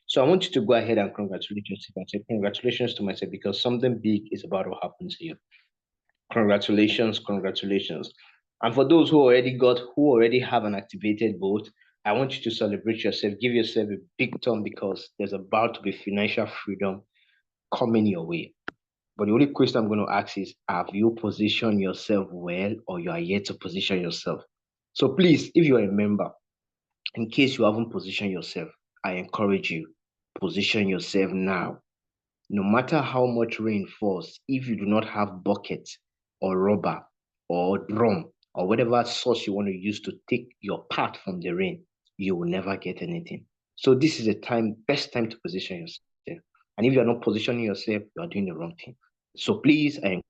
So I want you to go ahead and congratulate yourself and say congratulations to myself because something big is about to happen to you. Congratulations, congratulations. And for those who already have an activated vote, I want you to celebrate yourself. Give yourself a big thumb because there's about to be financial freedom coming your way. But the only question I'm going to ask is, have you positioned yourself well or you are yet to position yourself? So please, if you are a member, in case you haven't positioned yourself, I encourage you, position yourself now. No matter how much rain falls, if you do not have bucket or rubber or drum or whatever source you want to use to take your part from the rain, you will never get anything. So this is a best time to position yourself. And if you are not positioning yourself, you are doing the wrong thing. So please, I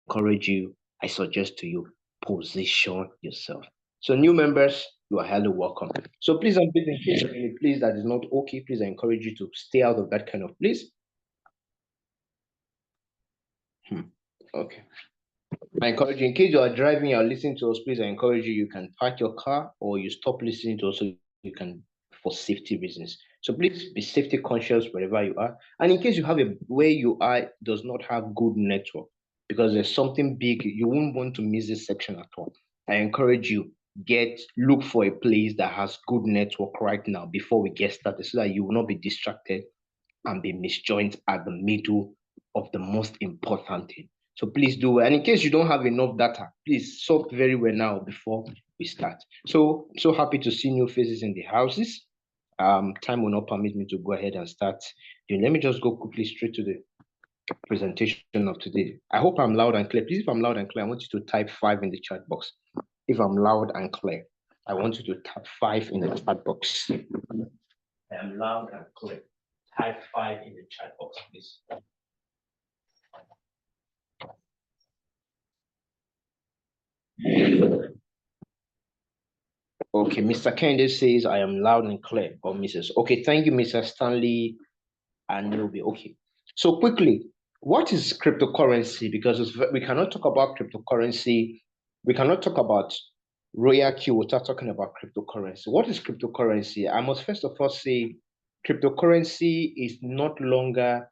encourage you, I suggest to you, position yourself. So new members, you are highly welcome. So please, in case of any place that is not okay, please, I encourage you to stay out of that kind of place. Okay. I encourage you, in case you are driving or listening to us, please, I encourage you, you can park your car or you stop listening to us so you can, for safety reasons. So please be safety conscious wherever you are. And in case you have where you are does not have good network, because there's something big, you won't want to miss this section at all. I encourage you, look for a place that has good network right now before we get started so that you will not be distracted and be misjoined at the middle of the most important thing. So please do well. And in case you don't have enough data, please sort very well now before we start. So happy to see new faces in the houses. Time will not permit me to go ahead and start. Let me just go quickly straight to the presentation of today. I hope I'm loud and clear. Please, if I'm loud and clear, I want you to type 5 in the chat box. If I'm loud and clear, I want you to type 5 in the chat box. I am loud and clear. Type 5 in the chat box, please. Okay, Mr. Kennedy says I am loud and clear, or Mrs. Okay, thank you, Mr. Stanley, and it'll be okay. So quickly, what is cryptocurrency? Because we cannot talk about cryptocurrency, we cannot talk about ROYALQ without talking about cryptocurrency. What is cryptocurrency? I must first of all say cryptocurrency is not longer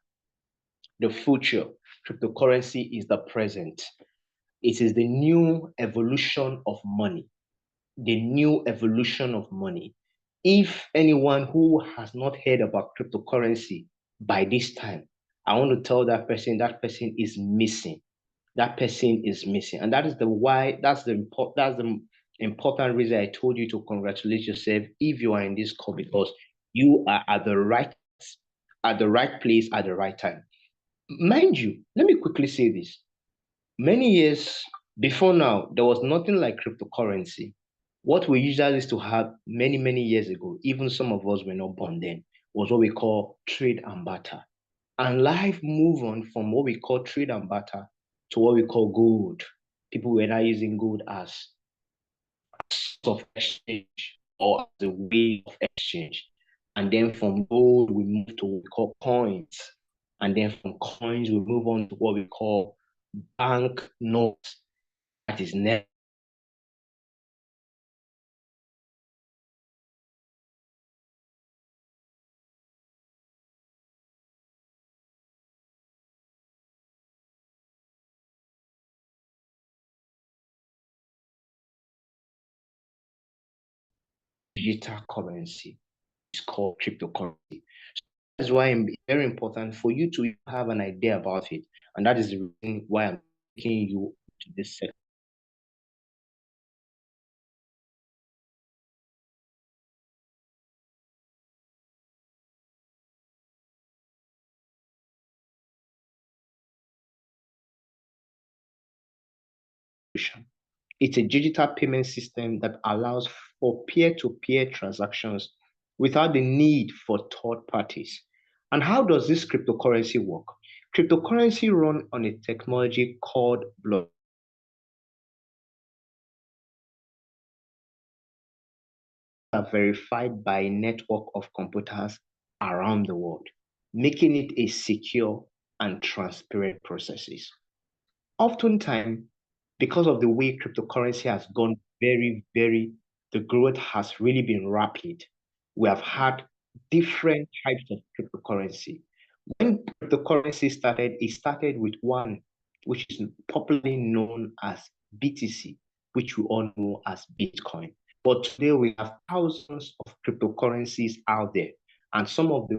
the future. Cryptocurrency is the present. It is the new evolution of money. The new evolution of money. If anyone who has not heard about cryptocurrency by this time, I want to tell that person is missing. That person is missing. And that's the important reason I told you to congratulate yourself if you are in this call, because you are at the right place at the right time. Mind you, let me quickly say this. Many years before now, there was nothing like cryptocurrency. What we usually used to have many, many years ago, even some of us were not born then, was what we call trade and barter. And life moved on from what we call trade and barter to what we call gold. People were now using gold as of exchange or as a way of exchange. And then from gold, we move to what we call coins. And then from coins, we move on to what we call bank notes. That is never digital currency. It's called cryptocurrency. That's why it's very important for you to have an idea about it. And that is the reason why I'm taking you to this section. It's a digital payment system that allows for peer-to-peer transactions without the need for third parties. And how does this cryptocurrency work? Cryptocurrency run on a technology called blockchain, are verified by a network of computers around the world, making it a secure and transparent processes. Oftentimes, because of the way cryptocurrency has gone the growth has really been rapid. We have had different types of cryptocurrency. When cryptocurrency started, it started with one, which is popularly known as BTC, which we all know as Bitcoin. But today we have thousands of cryptocurrencies out there. And some of the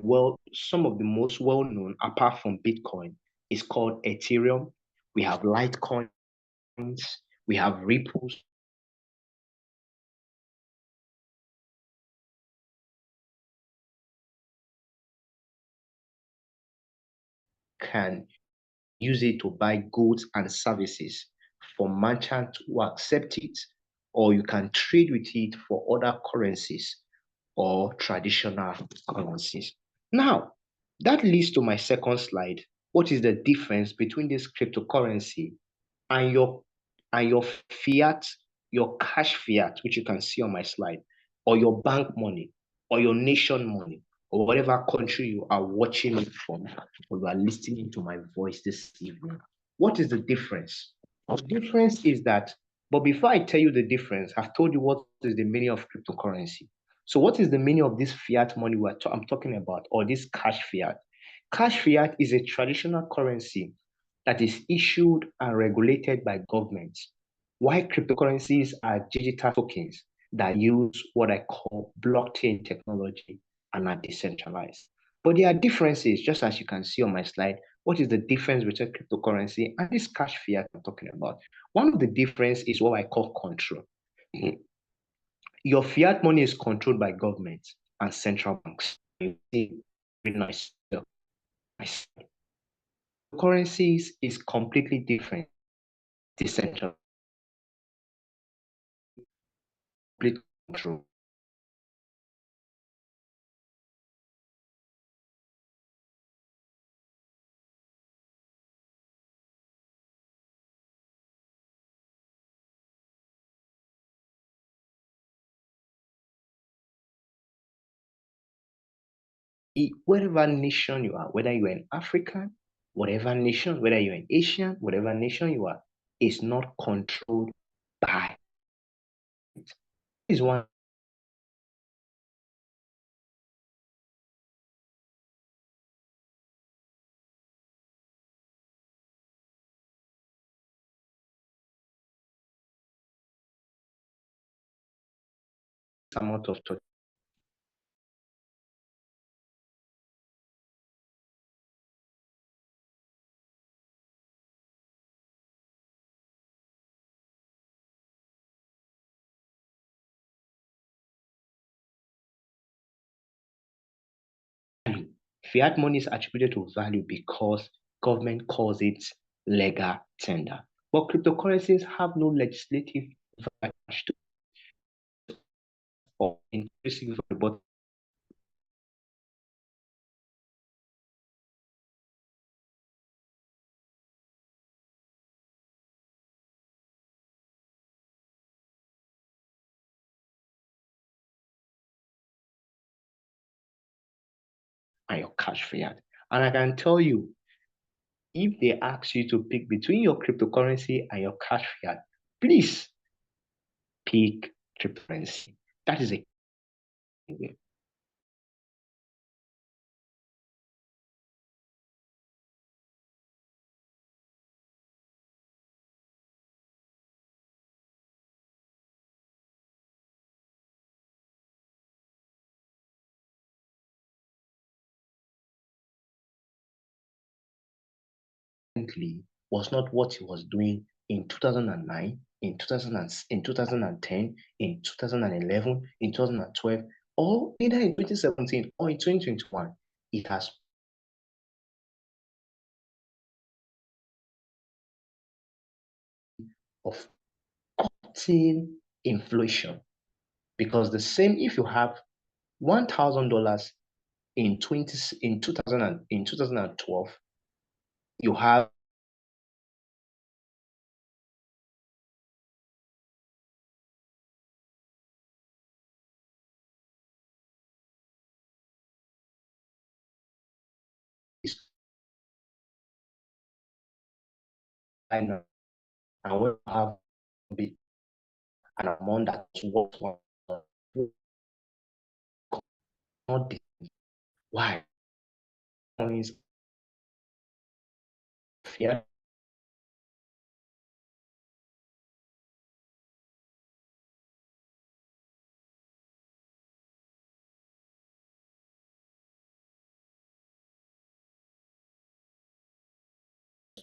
most well-known, apart from Bitcoin, is called Ethereum. We have Litecoins, we have Ripples, can use it to buy goods and services for merchants who accept it, or you can trade with it for other currencies or traditional currencies. Now, that leads to my second slide. What is the difference between this cryptocurrency and your fiat, your cash fiat, which you can see on my slide, or your bank money, or your nation money, or whatever country you are watching it from, or you are listening to my voice this evening? What is the difference? The difference is that, but before I tell you the difference, I've told you what is the meaning of cryptocurrency. So, what is the meaning of this fiat money I'm talking about, or this cash fiat? Cash fiat is a traditional currency that is issued and regulated by governments, while cryptocurrencies are digital tokens that use what I call blockchain technology and are decentralized. But there are differences, just as you can see on my slide. What is the difference between cryptocurrency and this cash fiat I'm talking about? One of the difference is what I call control. Your fiat money is controlled by governments and central banks. You see, very nice. Currencies is completely different, decentralized, complete control. Whatever nation you are, whether you're an African, whatever nation, whether you're an Asian, whatever nation you are, is not controlled by it. This is one amount of touch. Fiat money is attributed to value because government calls it legal tender. But cryptocurrencies have no legislative value to or intrinsic value, but and your cash fiat. And I can tell you, if they ask you to pick between your cryptocurrency and your cash fiat, please pick cryptocurrency. That is a currently was not what he was doing in 2009, in 2000, in 2010, in 2011, in 2012, or either in 2017 or in 2021. It has of cutting inflation because the same if you have $1,000 in 2000 in 2012, you have this and when you have an amount that's worth one, not Why? Yeah,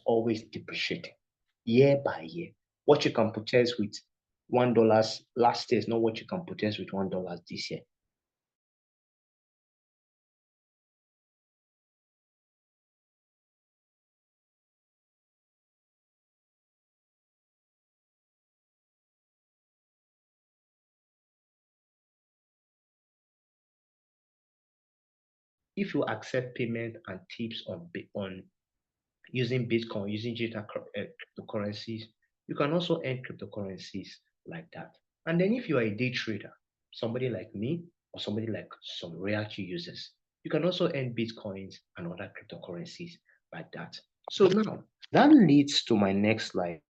always depreciating year by year. What you can purchase with $1 last year is not what you can purchase with $1 this year. If you accept payment and tips on using Bitcoin, using digital cryptocurrencies, you can also earn cryptocurrencies like that. And then if you are a day trader, somebody like me or somebody like some ROYALQ users, you can also earn Bitcoins and other cryptocurrencies like that. So now that leads to my next slide,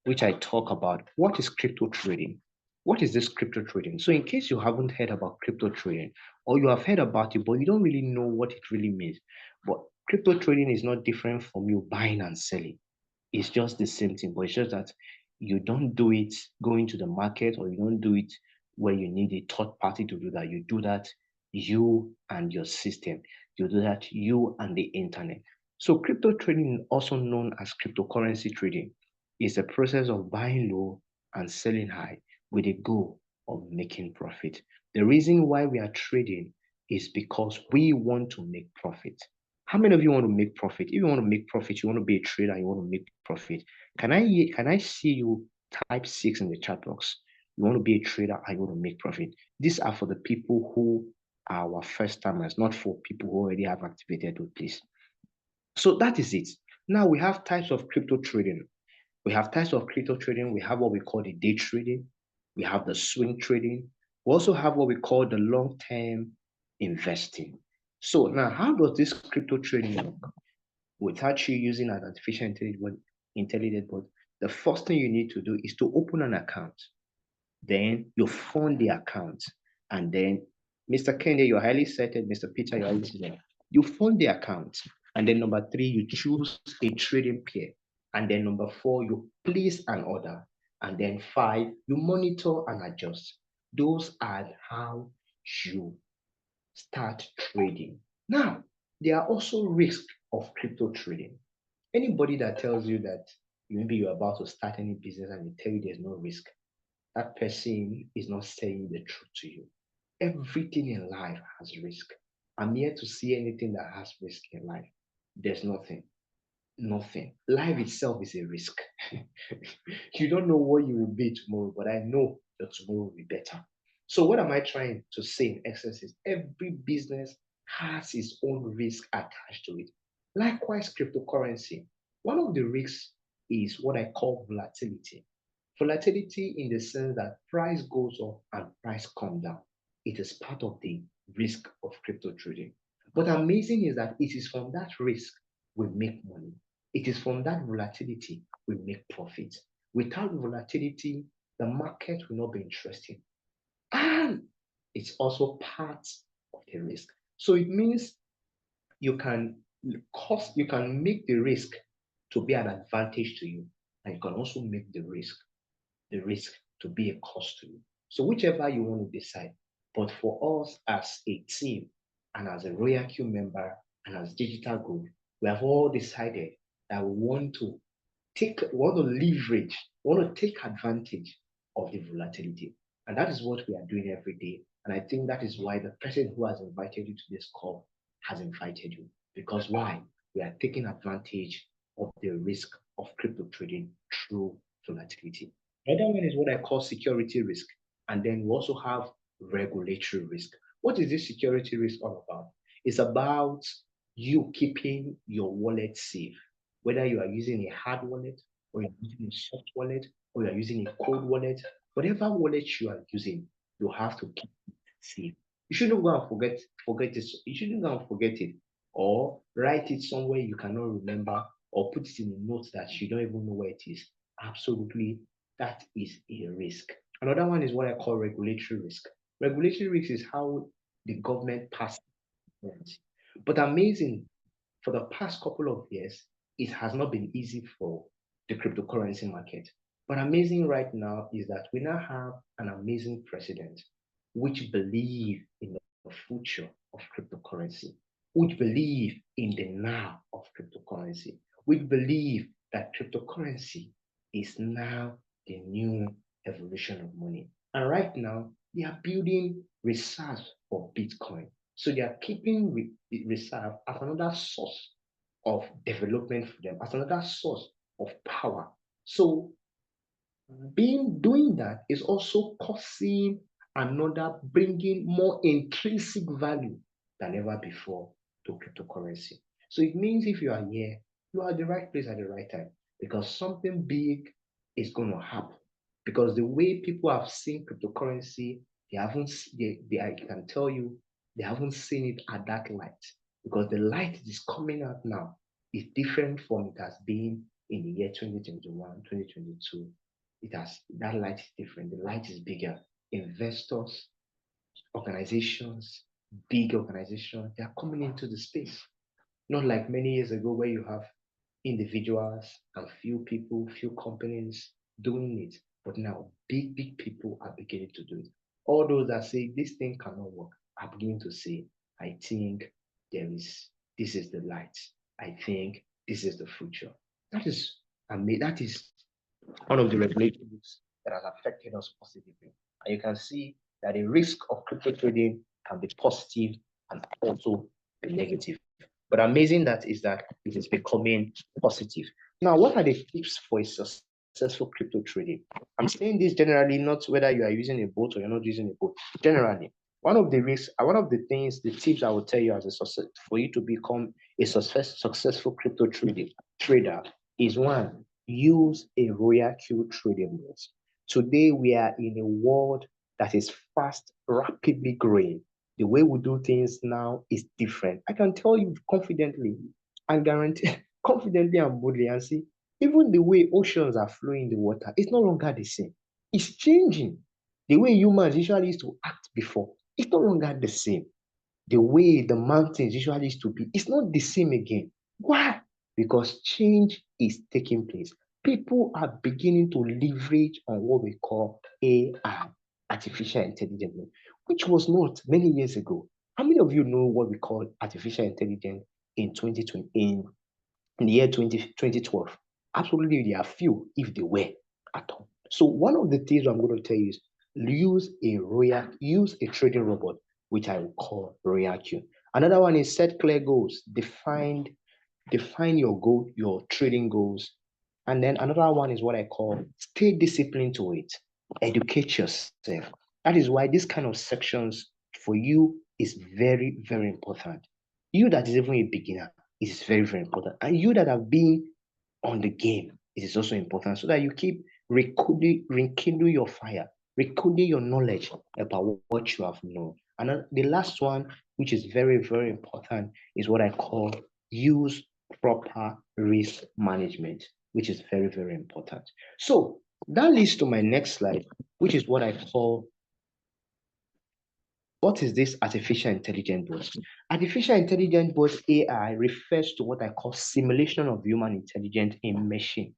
which I talk about what is crypto trading. What is this crypto trading? So in case you haven't heard about crypto trading, or you have heard about it, but you don't really know what it really means, but crypto trading is not different from you buying and selling. It's just the same thing, but it's just that you don't do it going to the market, or you don't do it where you need a third party to do that. You do that you and your system. You do that you and the internet. So crypto trading, also known as cryptocurrency trading, is a process of buying low and selling high with a goal of making profit. The reason why we are trading is because we want to make profit. How many of you want to make profit? If you want to make profit, you want to be a trader, you want to make profit. Can I see you type 6 in the chat box? You want to be a trader, I want to make profit. These are for the people who are our first timers, not for people who already have activated with this. So that is it. Now we have types of crypto trading. We have types of crypto trading. We have what we call the day trading. We have the swing trading. We also have what we call the long-term investing. So now, how does this crypto trading work? Without you using an artificial intelligence, but the first thing you need to do is to open an account. Then you fund the account. And then, Mr. Kenya, you're highly cited. Mr. Peter, you're highly cited. You fund the account. And then number 3, you choose a trading pair. And then number 4, you place an order. And then 5, you monitor and adjust. Those are how you start trading. Now, there are also risks of crypto trading. Anybody that tells you that maybe you're about to start any business and they tell you there's no risk, that person is not saying the truth to you. Everything in life has risk. I'm here to see anything that has risk in life. There's nothing. Nothing. Life itself is a risk. You don't know what you will be tomorrow, but I know that tomorrow will be better. So, what am I trying to say in essence is every business has its own risk attached to it. Likewise, cryptocurrency. One of the risks is what I call volatility. Volatility in the sense that price goes up and price comes down. It is part of the risk of crypto trading. But amazing is that it is from that risk we make money. It is from that volatility we make profit. Without volatility, the market will not be interesting. And it's also part of the risk. So it means you can you can make the risk to be an advantage to you, and you can also make the risk to be a cost to you. So whichever you want to decide. But for us as a team and as a ROYALQ member and as digital group, we have all decided that we want to leverage, we want to take advantage of the volatility. And that is what we are doing every day. And I think that is why the person who has invited you to this call has invited you. Because why? We are taking advantage of the risk of crypto trading through volatility. The other one is what I call security risk. And then we also have regulatory risk. What is this security risk all about? It's about you keeping your wallet safe, whether you are using a hard wallet or you're using a soft wallet or you're using a cold wallet, whatever wallet you are using, you have to keep it safe. You shouldn't go and forget it. You shouldn't go and forget it or write it somewhere you cannot remember or put it in a note that you don't even know where it is. Absolutely, that is a risk. Another one is what I call regulatory risk. Regulatory risk is how the government passes laws. But amazing, for the past couple of years, it has not been easy for the cryptocurrency market. But amazing right now is that we now have an amazing president which believe in the future of cryptocurrency, which believe in the now of cryptocurrency, which believe that cryptocurrency is now the new evolution of money. And right now, they are building reserves for Bitcoin. So they are keeping reserve as another source of development for them, as another source of power. So doing that is also causing another, bringing more intrinsic value than ever before to cryptocurrency. So it means if you are here, you are at the right place at the right time because something big is going to happen. Because the way people have seen cryptocurrency, they haven't, I can tell you, they haven't seen it at that light because the light that is coming out now is different from it has been in the year 2021, 2022. That light is different. The light is bigger. Investors, organizations, big organizations, they are coming into the space. Not like many years ago where you have individuals and few people, few companies doing it. But now big people are beginning to do it. All those that say this thing cannot work are beginning to say, I think this is the light. I think this is the future. That is one of the regulations that has affected us positively. And you can see that the risk of crypto trading can be positive and also be negative. But amazing that is that it is becoming positive. Now, what are the tips for a successful crypto trading? I'm saying this generally, not whether you are using a bot or you're not using a bot. Generally, one of the things, the tips I will tell you as a success for you to become a successful crypto trader is one, use a ROYALQ trading bot. Today, we are in a world that is fast, rapidly growing. The way we do things now is different. I can tell you confidently and guarantee, confidently and boldly, and see, even the way oceans are flowing in the water, it's no longer the same. It's changing. The way humans usually used to act before, it's no longer the same. The way the mountains usually used to be, it's not the same again. Why? Because change is taking place. People are beginning to leverage on what we call AI, artificial intelligence, which was not many years ago. How many of you know what we call artificial intelligence in 2020, in the year 2012? Absolutely, there are few, if they were at all. So one of the things I'm going to tell you is use a trading robot, which I will call ROYALQ. Another one is set clear goals. Define your goal, your trading goals. And then another one is what I call stay disciplined to it. Educate yourself. That is why this kind of sections for you is very, very important. You that is even a beginner, it is very, very important. And you that have been on the game, it is also important so that you keep rekindle your fire, rekindle your knowledge about what you have known. And the last one, which is very, very important, is what I call use proper risk management, which is very, very important. So that leads to my next slide, which is what I call what is this artificial intelligence bot? Artificial intelligence bot AI refers to what I call simulation of human intelligence in machine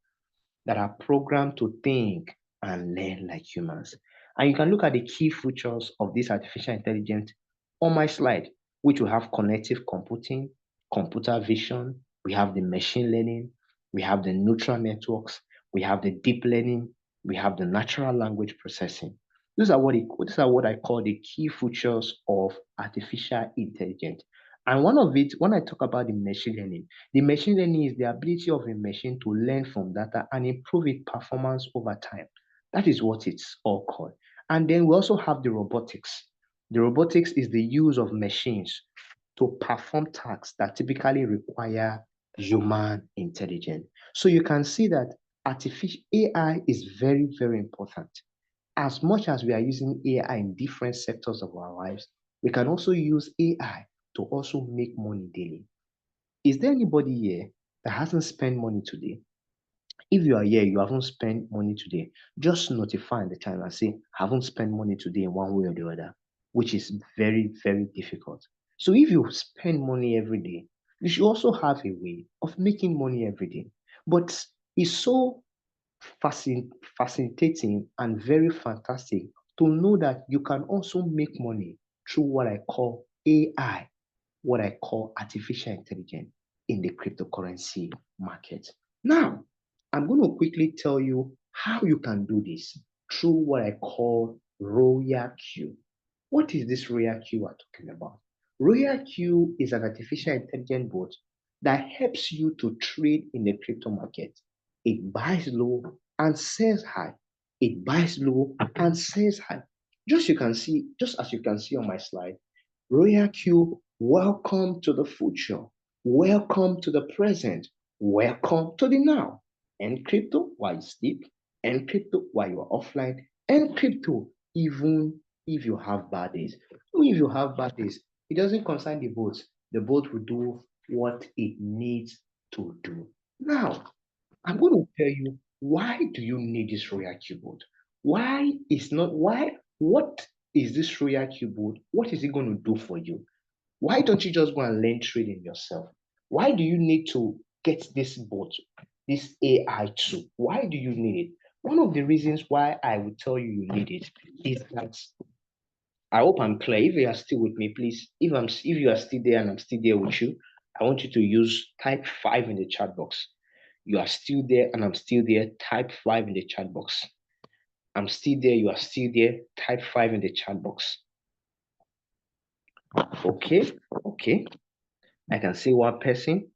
that are programmed to think and learn like humans. And you can look at the key features of this artificial intelligence on my slide, which will have connective computing, computer vision, we have the machine learning, we have the neural networks, we have the deep learning, we have the natural language processing. These are what I call the key features of artificial intelligence. And one of it, when I talk about the machine learning is the ability of a machine to learn from data and improve its performance over time. That is what it's all called. And then we also have the robotics. The robotics is the use of machines to perform tasks that typically require human intelligence. So you can see that artificial AI is very, very important. As much as we are using AI in different sectors of our lives, we can also use AI to also make money daily. Is there anybody here that hasn't spent money today? If you are here, you haven't spent money today, just notify in the channel and say, I haven't spent money today in one way or the other, which is very, very difficult. So if you spend money every day, you should also have a way of making money every day. But it's so fascinating and very fantastic to know that you can also make money through what I call AI, what I call artificial intelligence in the cryptocurrency market. Now, I'm going to quickly tell you how you can do this through what I call ROYALQ. What is this ROYALQ we're talking about? ROYALQ is an artificial intelligence bot that helps you to trade in the crypto market. It buys low and sells high. It buys low and sells high. Just as you can see on my slide, ROYALQ, welcome to the future. Welcome to the present. Welcome to the now. And crypto while you sleep, and crypto while you are offline, and crypto even if you have bad days. Even if you have bad days, it doesn't concern the boat. The boat will do what it needs to do. Now, I'm going to tell you, why do you need this ROYALQ boat? What is this ROYALQ boat? What is it going to do for you? Why don't you just go and learn trading yourself? Why do you need to get this bot, this AI tool? Why do you need it? One of the reasons why I would tell you you need it is that I hope I'm clear. If you are still with me, please, if you are still there and I'm still there with you, I want you to type 5 in the chat box. You are still there and I'm still there, type 5 in the chat box. I'm still there, you are still there, type 5 in the chat box. Okay, okay. I can see one person.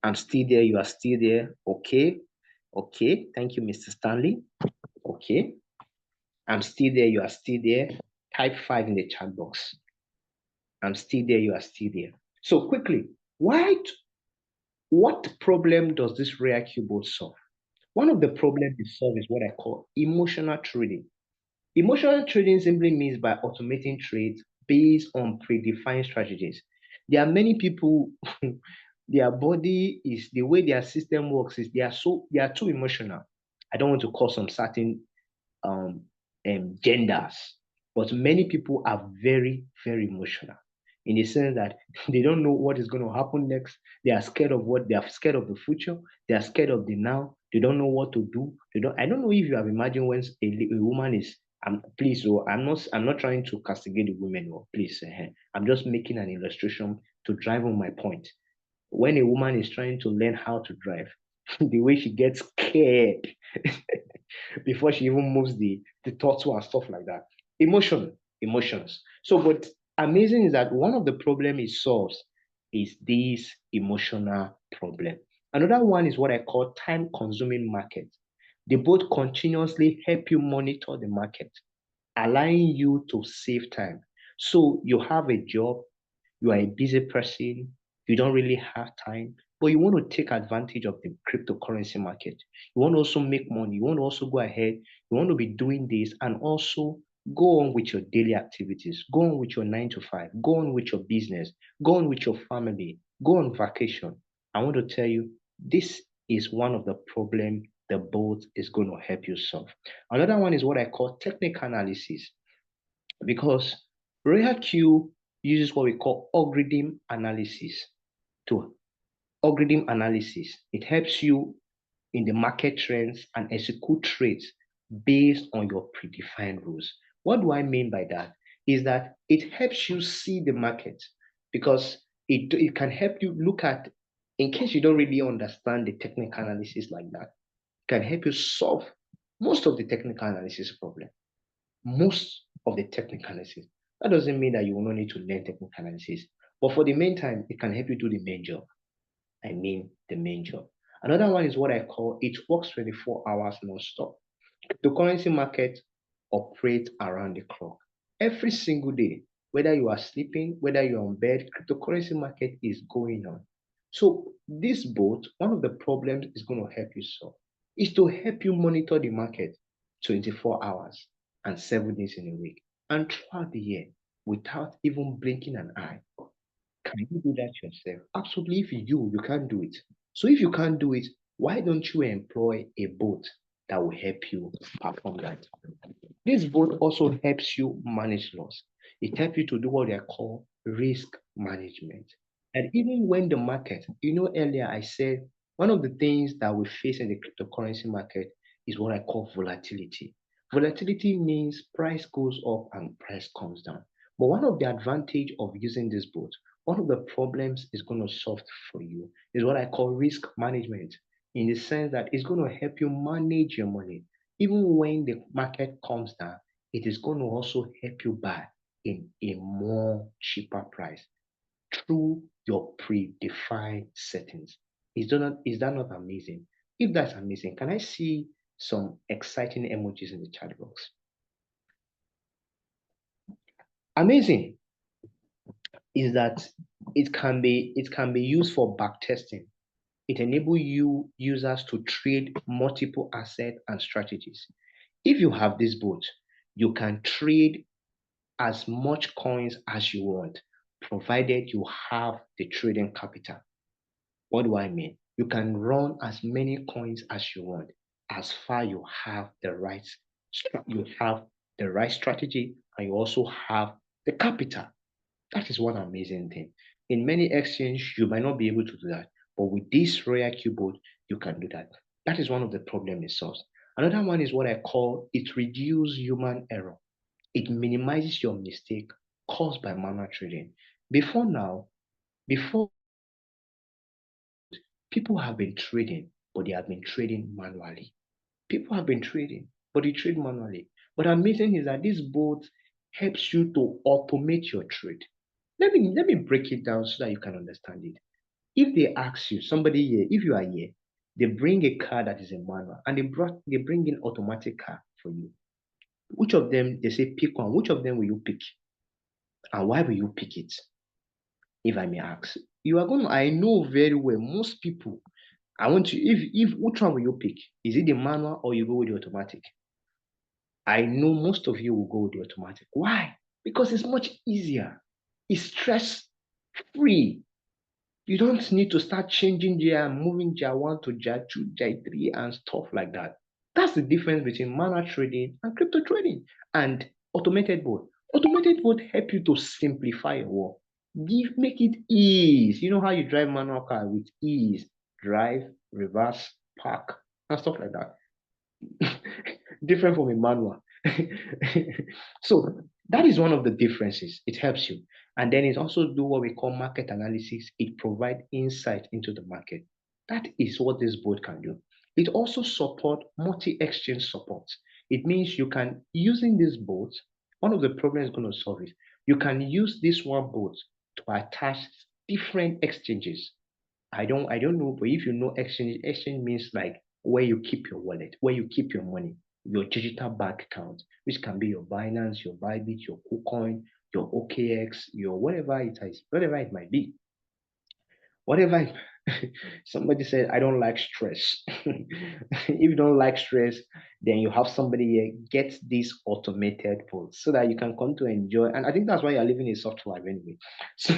I'm still there, you are still there. Okay, okay. Thank you, Mr. Stanley. Okay. I'm still there, you are still there. Type 5 in the chat box. I'm still there, you are still there. So quickly, what problem does this ROYALQ bot solve? One of the problems it solves is what I call emotional trading. Emotional trading simply means by automating trades based on predefined strategies. There are many people, their body is the way their system works is they are too emotional. I don't want to call some certain um, genders, but many people are very, very emotional in the sense that they don't know what is going to happen next. They are scared of they are scared of the future. They are scared of the now. They don't know what to do. I don't know if you have imagined when a woman is, please, oh, I'm not trying to castigate the women, or please, I'm just making an illustration to drive home my point. When a woman is trying to learn how to drive, the way she gets scared before she even moves the throttle and stuff like that. Emotions. So, but amazing is that one of the problem it solves is this emotional problem. Another one is what I call time-consuming market. They both continuously help you monitor the market, allowing you to save time. So you have a job, you are a busy person, you don't really have time, but you want to take advantage of the cryptocurrency market. You want to also make money. You want to also go ahead. You want to be doing this and also go on with your daily activities. Go on with your 9 to 5. Go on with your business. Go on with your family. Go on vacation. I want to tell you, this is one of the problems the boat is going to help you solve. Another one is what I call technical analysis, because ROYALQ uses what we call algorithm analysis to algorithm analysis. It helps you in the market trends and execute trades based on your predefined rules. What do I mean by that? Is that it helps you see the market, because it can help you look at, in case you don't really understand the technical analysis like that, it can help you solve most of the technical analysis problem. Most of the technical analysis. That doesn't mean that you will not need to learn technical analysis, but for the meantime, it can help you do the main job. I mean, the main job. Another one is what I call it works 24 hours non-stop. The currency market operates around the clock. Every single day, whether you are sleeping, whether you're on bed, cryptocurrency market is going on. So this bot, one of the problems is going to help you solve is to help you monitor the market 24 hours and 7 days in a week and throughout the year without even blinking an eye. Can you do that yourself? Absolutely. If you can't do it. So if you can't do it, why don't you employ a bot that will help you perform that? This bot also helps you manage loss. It helps you to do what they call risk management. And even when the market, earlier I said one of the things that we face in the cryptocurrency market is what I call volatility. Volatility means price goes up and price comes down. But one of the advantage of using this boat, one of the problems it's going to solve for you is what I call risk management, in the sense that it's going to help you manage your money. Even when the market comes down, it is going to also help you buy in a more cheaper price through your predefined settings. Is that not amazing? If that's amazing, can I see some exciting emojis in the chat box? Amazing is that it can be used for backtesting. It enables you users to trade multiple assets and strategies. If you have this bot, you can trade as much coins as you want, provided you have the trading capital. What do I mean? You can run as many coins as you want, as far you have the right strategy, and you also have the capital. That is one amazing thing. In many exchanges, you might not be able to do that, but with this ROYALQ board, you can do that. That is one of the problems it solves. Another one is what I call it reduces human error. It minimizes your mistake caused by manual trading. Before people have been trading, but they have been trading manually. People have been trading, but they trade manually. But amazing is that this board helps you to automate your trade. Let me break it down so that you can understand it. If they ask you, somebody here, if you are here, they bring a car that is a manual and they bring in automatic car for you. Which of them, they say pick one, which of them will you pick? And why will you pick it? If I may ask. You are going to, I know very well, most people, I want you, if which one will you pick? Is it the manual or you go with the automatic? I know most of you will go with the automatic. Why? Because it's much easier. It's stress free. You don't need to start changing gear and moving gear 1 to gear 2, gear 3, and stuff like that. That's the difference between manual trading and crypto trading and automated board. Automated board help you to simplify your work. Make it ease. You know how you drive manual car with ease. Drive, reverse, park, and stuff like that. Different from a manual. So that is one of the differences. It helps you. And then it also do what we call market analysis. It provides insight into the market. That is what this board can do. It also support multi-exchange support. It means you can, using this board, one of the problems it's going to solve is you can use this one board to attach different exchanges. I don't know, but if you know exchange means like where you keep your wallet, where you keep your money, your digital bank account, which can be your Binance, your Bybit, your KuCoin, your OKX, your whatever it is, whatever it might be. Whatever somebody said, I don't like stress. If you don't like stress, then you have somebody here get this automated pool so that you can come to enjoy. And I think that's why you're living a soft life anyway. So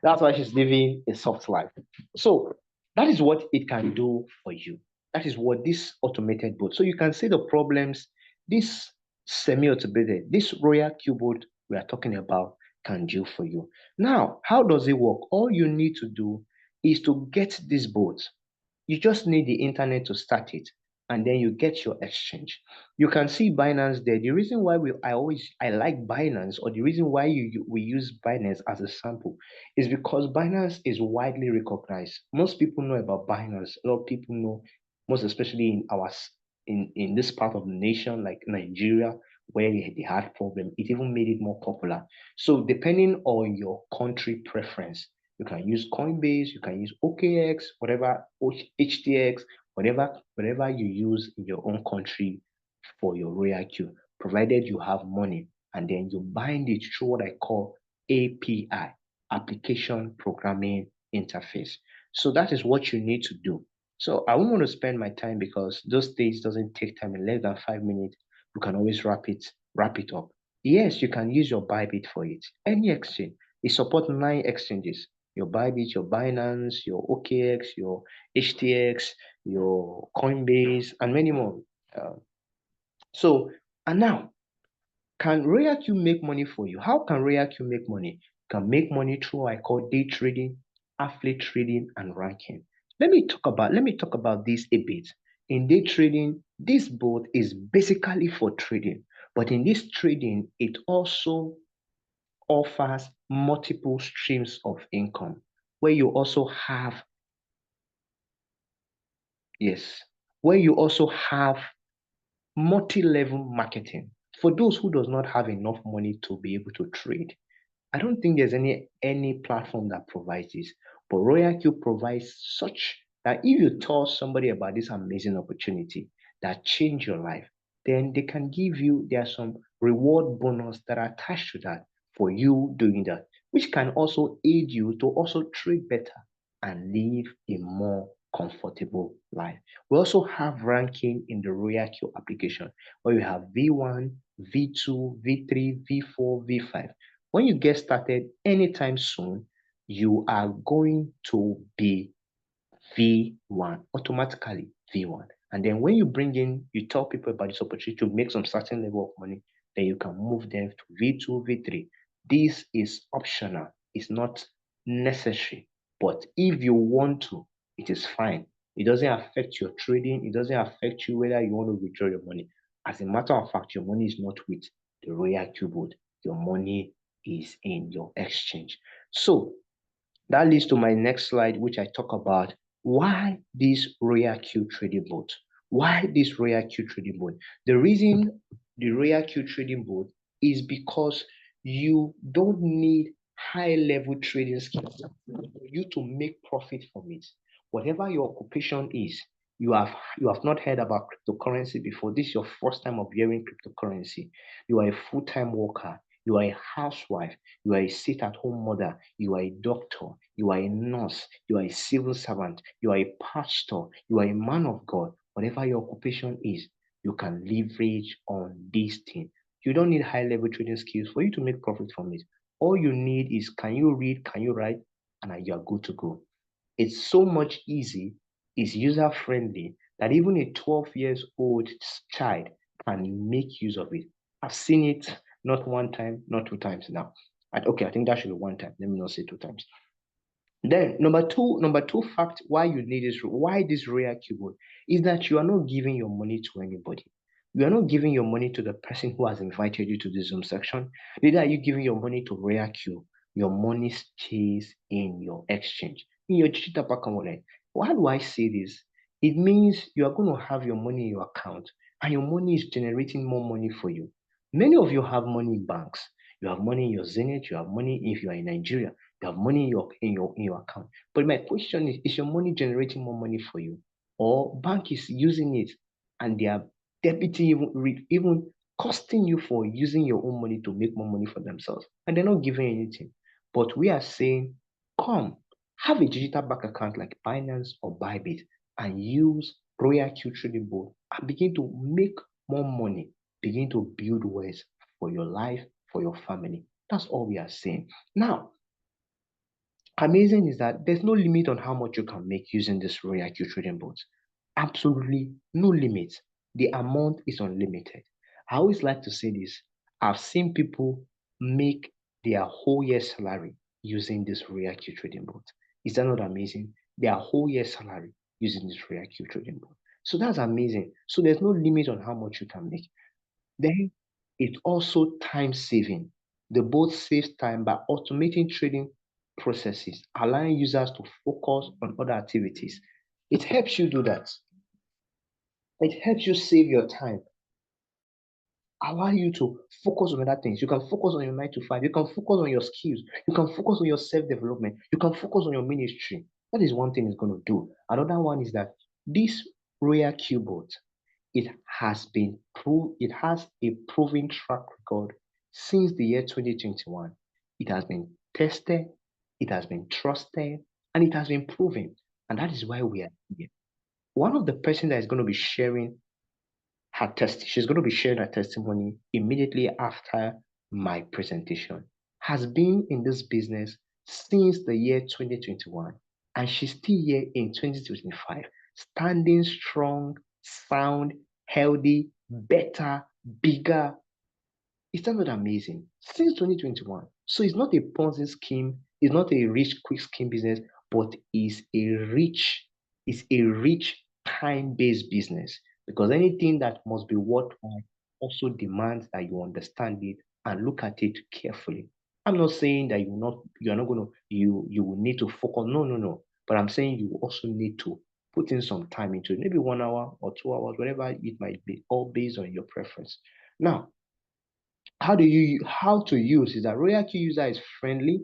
that's why she's living a soft life. So that is what it can do for you. That is what this automated boat. So you can see the problems this semi-automated, this ROYALQ boat we are talking about can do for you. Now, how does it work? All you need to do is to get this boat. You just need the internet to start it, and then you get your exchange. You can see Binance there. The reason why I like Binance, or the reason why we use Binance as a sample, is because Binance is widely recognized. Most people know about Binance. A lot of people know, most especially in this part of the nation, like Nigeria, where they had problem. It even made it more popular. So depending on your country preference, you can use Coinbase, you can use OKX, whatever, HTX, whatever you use in your own country for your ROYALQ, provided you have money, and then you bind it through what I call API, Application Programming Interface. So that is what you need to do. So I won't want to spend my time because those days doesn't take time. In less than 5 minutes, you can always wrap it up. Yes, you can use your Bybit for it. Any exchange. It supports 9 exchanges. Your Bybit, your Binance, your OKX, your HTX, your Coinbase, and many more. So, and now Can ROYALQ make money for you? How can ROYALQ make money? You can make money through what I call day trading, affiliate trading, and ranking. Let me talk about this a bit. In day trading, this boat is basically for trading, but in this trading, it also offers multiple streams of income where you also have, yes, where you also have multi-level marketing for those who does not have enough money to be able to trade. I don't think there's any platform that provides this, but ROYALQ provides such that if you tell somebody about this amazing opportunity that change your life, then they can give you, there are some reward bonus that are attached to that for you doing that, which can also aid you to also trade better and live a more comfortable life. We also have ranking in the ROYALQ application where you have V1, V2, V3, V4, V5. When you get started anytime soon, you are going to be V1, automatically V1. And then when you bring in, you tell people about this opportunity to make some certain level of money, then you can move them to V2, V3. This is optional, it's not necessary. But if you want to, it is fine. It doesn't affect your trading, it doesn't affect you whether you want to withdraw your money. As a matter of fact, your money is not with the ROYALQ board, your money is in your exchange. So that leads to my next slide, which I talk about why this ROYALQ trading board. Why this ROYALQ trading board? The reason the ROYALQ trading board is because you don't need high level trading skills for you to make profit from it. Whatever your occupation is, you have not heard about cryptocurrency before. This is your first time of hearing cryptocurrency. You are a full-time worker, you are a housewife, you are a sit-at-home mother, you are a doctor, you are a nurse, you are a civil servant, you are a pastor, you are a man of God. Whatever your occupation is, you can leverage on this thing. You don't need high-level trading skills for you to make profit from it. All you need is, can you read, can you write, and you are good to go. It's so much easy, it's user-friendly that even a 12 years old child can make use of it. I've seen it not one time, not two times now. Okay, I think that should be one time. Let me not say two times. Then number two fact why you need this, why this rare keyboard is that you are not giving your money to anybody. You are not giving your money to the person who has invited you to the Zoom section. Neither are you giving your money to ROYALQ. Your money stays in your exchange, in your digital bank wallet. Why do I say this? It means you are going to have your money in your account, and your money is generating more money for you. Many of you have money in banks. You have money in your Zenith. You have money if you are in Nigeria. You have money in your account. But my question is your money generating more money for you? Or bank is using it and they are debiting even costing you for using your own money to make more money for themselves. And they're not giving anything. But we are saying, come, have a digital bank account like Binance or Bybit and use ROYALQ Trading Board and begin to make more money. Begin to build wealth for your life, for your family. That's all we are saying. Now, amazing is that there's no limit on how much you can make using this ROYALQ trading bots. Absolutely no limit. The amount is unlimited. I always like to say this. I've seen people make their whole year salary using this ROYALQ trading bot. Is that not amazing? Their whole year salary using this ROYALQ trading bot. So that's amazing. So there's no limit on how much you can make. Then it also time saving. The bot saves time by automating trading processes, allowing users to focus on other activities. It helps you do that. It helps you save your time, allow you to focus on other things. You can focus on your 9 to 5. You can focus on your skills. You can focus on your self-development. You can focus on your ministry. That is one thing it's going to do. Another one is that this ROYALQ bot, it has a proven track record since the year 2021. It has been tested, it has been trusted, and it has been proven. And that is why we are here. One of the person that is going to be sharing she's going to be sharing her testimony immediately after my presentation, has been in this business since the year 2021, and she's still here in 2025, standing strong, sound, healthy, better, bigger, Is that not amazing? Since 2021. So it's not a Ponzi scheme, it's not a rich quick scheme business, but it's a rich time-based business. Because anything that must be worthwhile also demands that you understand it and look at it carefully. I'm not saying that you're not gonna you will need to focus. No, no, no. But I'm saying you also need to put in some time into it, maybe 1 hour or 2 hours, whatever it might be, all based on your preference. Now, how to use is that ROYALQ user is friendly.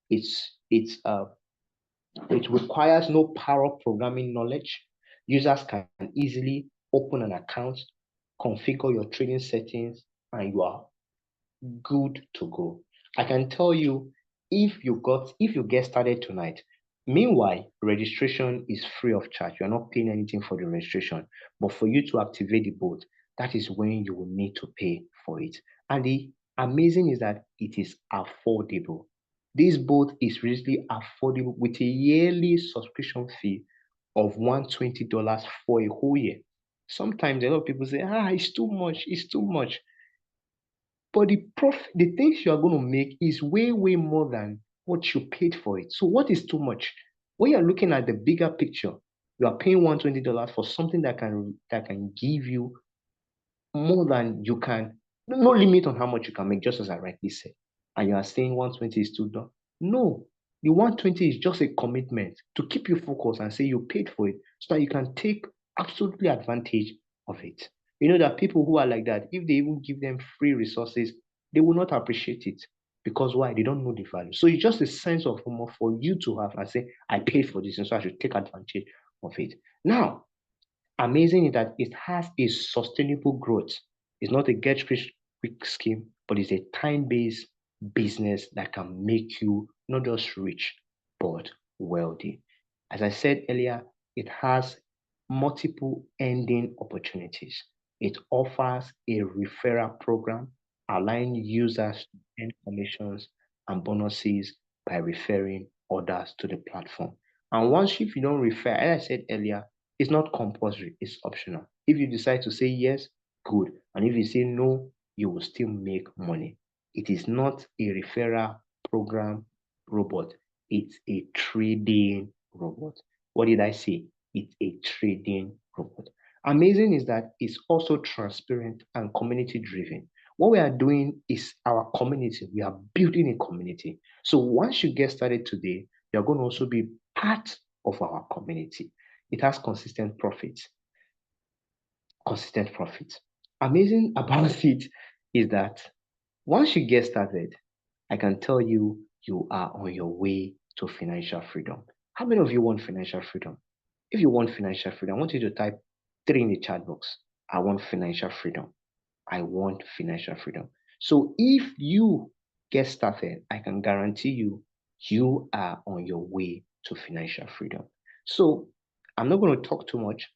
It's it requires no power programming knowledge. Users can easily open an account, configure your trading settings, and you are good to go. I can tell you if you get started tonight. Meanwhile, registration is free of charge. You're not paying anything for the registration. But for you to activate the bot, that is when you will need to pay for it. And the amazing is that it is affordable. This bot is really affordable with a yearly subscription fee of $120 for a whole year. Sometimes a lot of people say, it's too much, it's too much. But the things you are going to make is way, way more than what you paid for it. So what is too much? When you're looking at the bigger picture, you are paying $120 for something that can give you more than you can, no limit on how much you can make, just as I rightly said. And you are saying 120 is too low. No, the 120 is just a commitment to keep you focused and say you paid for it so that you can take absolutely advantage of it. You know that people who are like that, if they even give them free resources, they will not appreciate it. Because why? They don't know the value. So it's just a sense of humor for you to have and say, I paid for this, and so I should take advantage of it. Now, amazing is that it has a sustainable growth. It's not a get rich quick scheme, but it's a time-based business that can make you not just rich, but wealthy. As I said earlier, it has multiple ending opportunities. It offers a referral program, allowing users to earn commissions and bonuses by referring others to the platform. And once if you don't refer, as I said earlier, it's not compulsory, it's optional. If you decide to say yes, good. And if you say no, you will still make money. It is not a referral program robot, it's a trading robot. What did I say? It's a trading robot. Amazing is that it's also transparent and community driven. What we are doing is our community. We are building a community. So once you get started today, you're going to also be part of our community. It has consistent profits. Consistent profits. Amazing about it is that once you get started, I can tell you, you are on your way to financial freedom. How many of you want financial freedom? If you want financial freedom, I want you to type 3 in the chat box. I want financial freedom. I want financial freedom. So if you get started, I can guarantee you, you are on your way to financial freedom. So I'm not going to talk too much.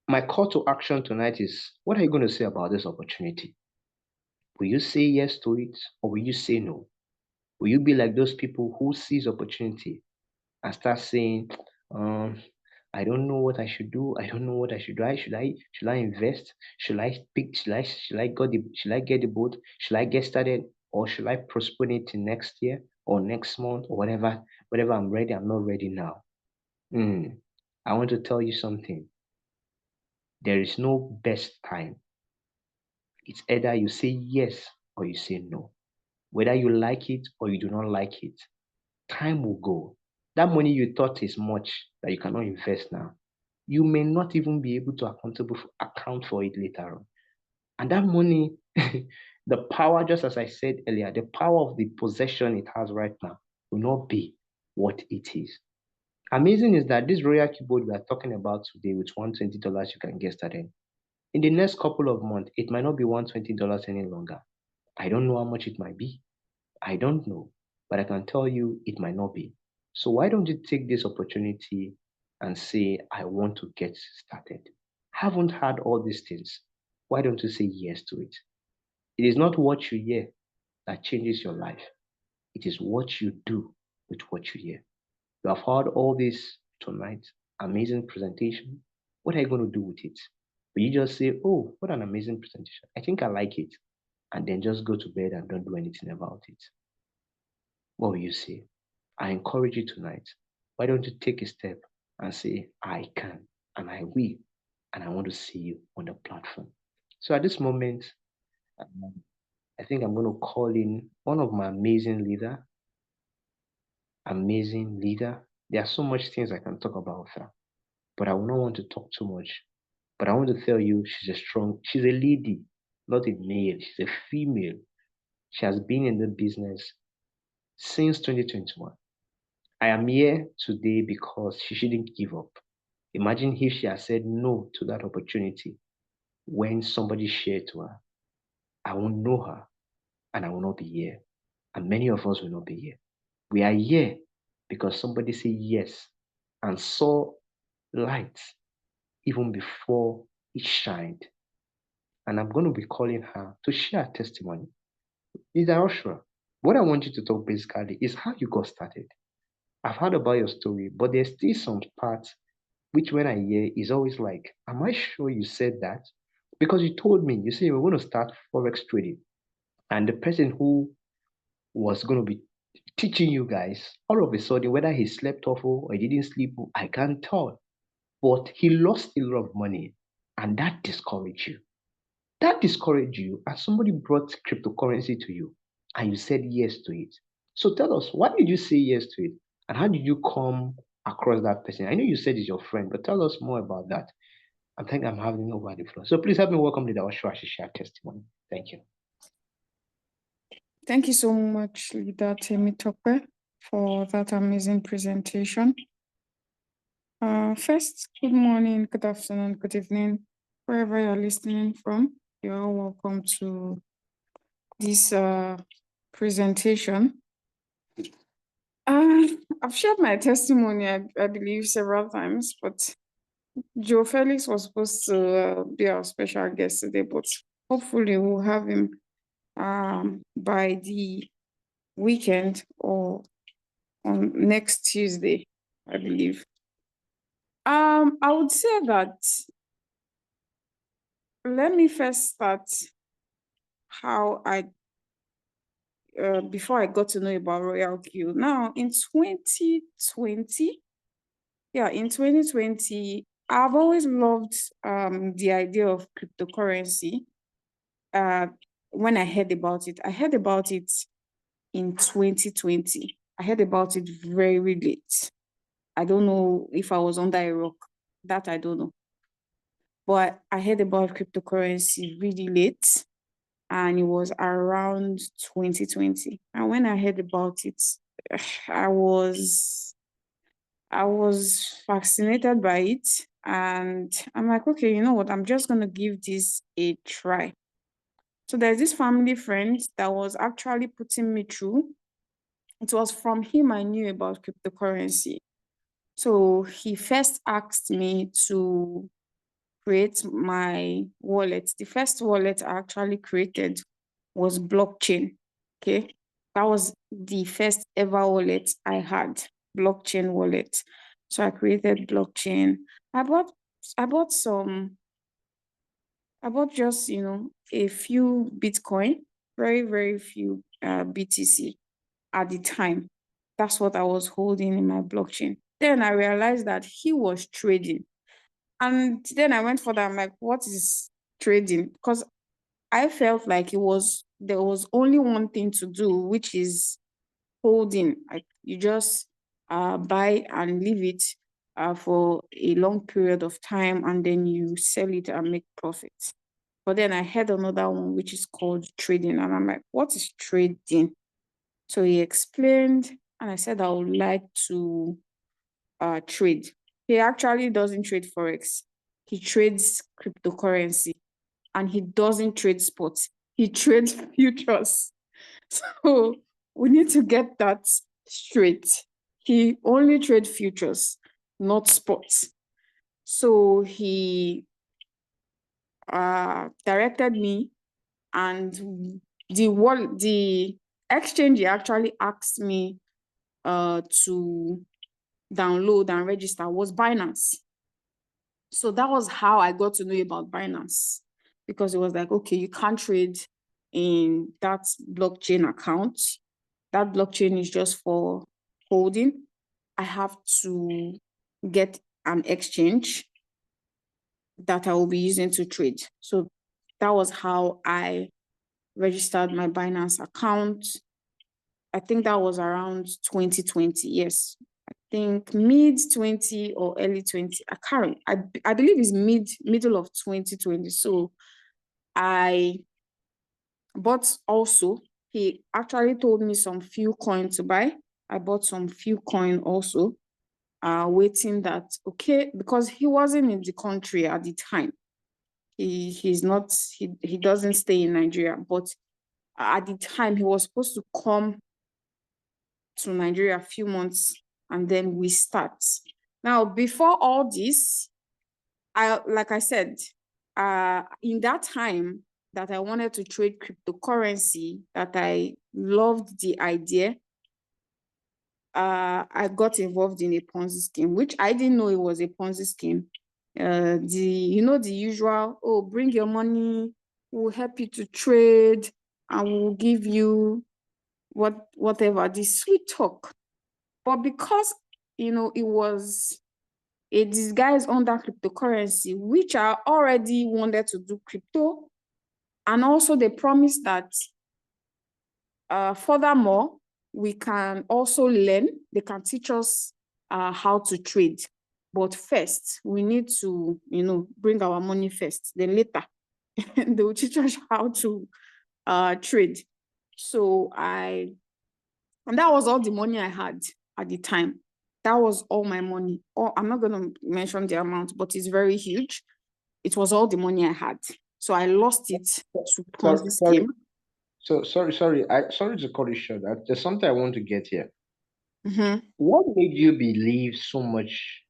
My call to action tonight is, what are you going to say about this opportunity? Will you say yes to it, or will you say no? Will you be like those people who sees opportunity and start saying, I don't know what I should do. I don't know what I should do. Should I invest? Should I get the boat? Should I get started? Or should I postpone it to next year or next month or whatever I'm ready, I'm not ready now. I want to tell you something. There is no best time. It's either you say yes or you say no. Whether you like it or you do not like it, time will go. That money you thought is much that you cannot invest now, you may not even be able to account for it later on. And that money, the power, just as I said earlier, the power of the possession it has right now will not be what it is. Amazing is that this ROYALQ board we are talking about today with $120 you can get started. In the next couple of months, it might not be $120 any longer. I don't know how much it might be. I don't know, but I can tell you it might not be. So why don't you take this opportunity and say, I want to get started? Haven't had all these things. Why don't you say yes to it? It is not what you hear that changes your life. It is what you do with what you hear. You have heard all this tonight. Amazing presentation. What are you going to do with it? But you just say, oh, what an amazing presentation. I think I like it. And then just go to bed and don't do anything about it. What will you say? I encourage you tonight. Why don't you take a step and say, I can and I will, and I want to see you on the platform. So at this moment, um, I think I'm going to call in one of my amazing leader. There are so much things I can talk about her, but I will not want to talk too much. But I want to tell you, she's a lady, not a male. She's a female. She has been in the business since 2021. I am here today because she shouldn't give up. Imagine if she had said no to that opportunity when somebody shared to her. I won't know her and I will not be here. And many of us will not be here. We are here because somebody said yes and saw light even before it shined. And I'm going to be calling her to share her testimony. Mr. Oshua, what I want you to talk basically is how you got started. I've heard about your story, but there's still some parts which when I hear is always like, am I sure you said that? Because you told me, you said you were going to start Forex trading. And the person who was going to be teaching you guys, all of a sudden, whether he slept off or he didn't sleep, I can't tell. But he lost a lot of money and that discouraged you. That discouraged you, and somebody brought cryptocurrency to you, and you said yes to it. So tell us, why did you say yes to it? And how did you come across that person? I know you said it's your friend, but tell us more about that. I think I'm having over the floor. So please help me welcome Leader Oshua to share testimony. Thank you. Thank you so much, Leader Temitope, for that amazing presentation. First, good morning, good afternoon, good evening, wherever you're listening from. You're all welcome to this presentation. I've shared my testimony, I believe, several times, but Joe Felix was supposed to be our special guest today, but hopefully we'll have him by the weekend or on next Tuesday, I believe. I would say that let me first start how I before I got to know about ROYALQ. Now in 2020, in 2020, I've always loved the idea of cryptocurrency. When I heard about it in 2020. I heard about it very late. I don't know if I was under a rock. That I don't know. But I heard about cryptocurrency really late, and it was around 2020. And when I heard about it, I was fascinated by it. And I'm like, okay, you know what? I'm just going to give this a try. So there's this family friend that was actually putting me through. It was from him I knew about cryptocurrency. So he first asked me to create my wallet. The first wallet I actually created was blockchain. Okay. That was the first ever wallet I had, blockchain wallet. So I created blockchain. I bought just, a few Bitcoin, very few BTC at the time. That's what I was holding in my blockchain. Then I realized that he was trading. And then I went for that. I'm like, what is trading? Because I felt like there was only one thing to do, which is holding. Like you just buy and leave it for a long period of time, and then you sell it and make profits. But then I had another one, which is called trading. And I'm like, what is trading? So he explained, and I said, I would like to trade. He actually doesn't trade Forex. He trades cryptocurrency, and he doesn't trade sports. He trades futures. So we need to get that straight. He only trades futures, not sports. So he directed me, and the exchange he actually asked me to download and register was Binance. So that was how I got to know about Binance, because it was like, okay, you can't trade in that blockchain account. That blockchain is just for holding. I have to get an exchange that I will be using to trade. So that was how I registered my Binance account. I think that was around 2020. Yes. I think mid 20 or early 20. I believe it's middle of 2020. So but also he actually told me some few coins to buy. I bought some few coin also, waiting that, okay, because he wasn't in the country at the time. He doesn't stay in Nigeria, but at the time he was supposed to come to Nigeria a few months and then we start. Now, before all this, like I said, in that time that I wanted to trade cryptocurrency, that I loved the idea, I got involved in a Ponzi scheme, which I didn't know it was a Ponzi scheme. The usual, oh, bring your money, we'll help you to trade, and we'll give you whatever, the sweet talk. But because it was a disguise under cryptocurrency, which I already wanted to do crypto, and also they promised that furthermore, we can also learn, they can teach us how to trade. But first, we need to, bring our money first. Then later, they will teach us how to trade. So and that was all the money I had at the time. That was all my money. I'm not going to mention the amount, but it's very huge. It was all the money I had. So I lost it to Ponzi scheme. Sorry, sorry to cut you short. There's something I want to get here. Mm-hmm. What made you believe so much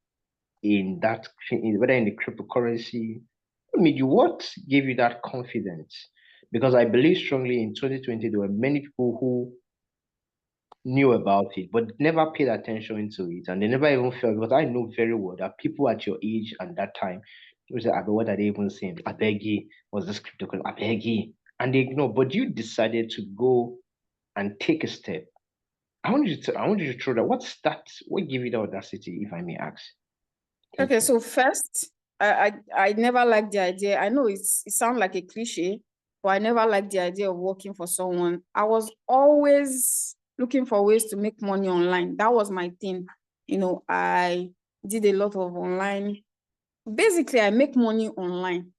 in that, whether in the cryptocurrency? What gave you that confidence? Because I believe strongly in 2020, there were many people who knew about it, but never paid attention into it. And they never even felt, because I know very well that people at your age and that time, they say, what are they even saying? I beg you, was this cryptocurrency? I beg you. And they ignore, but you decided to go and take a step. I want you to throw that. What gave you the audacity, if I may ask? Okay, so first, I never liked the idea. I know it sounds like a cliche, but I never liked the idea of working for someone. I was always looking for ways to make money online. That was my thing. I did a lot of online. Basically, I make money online.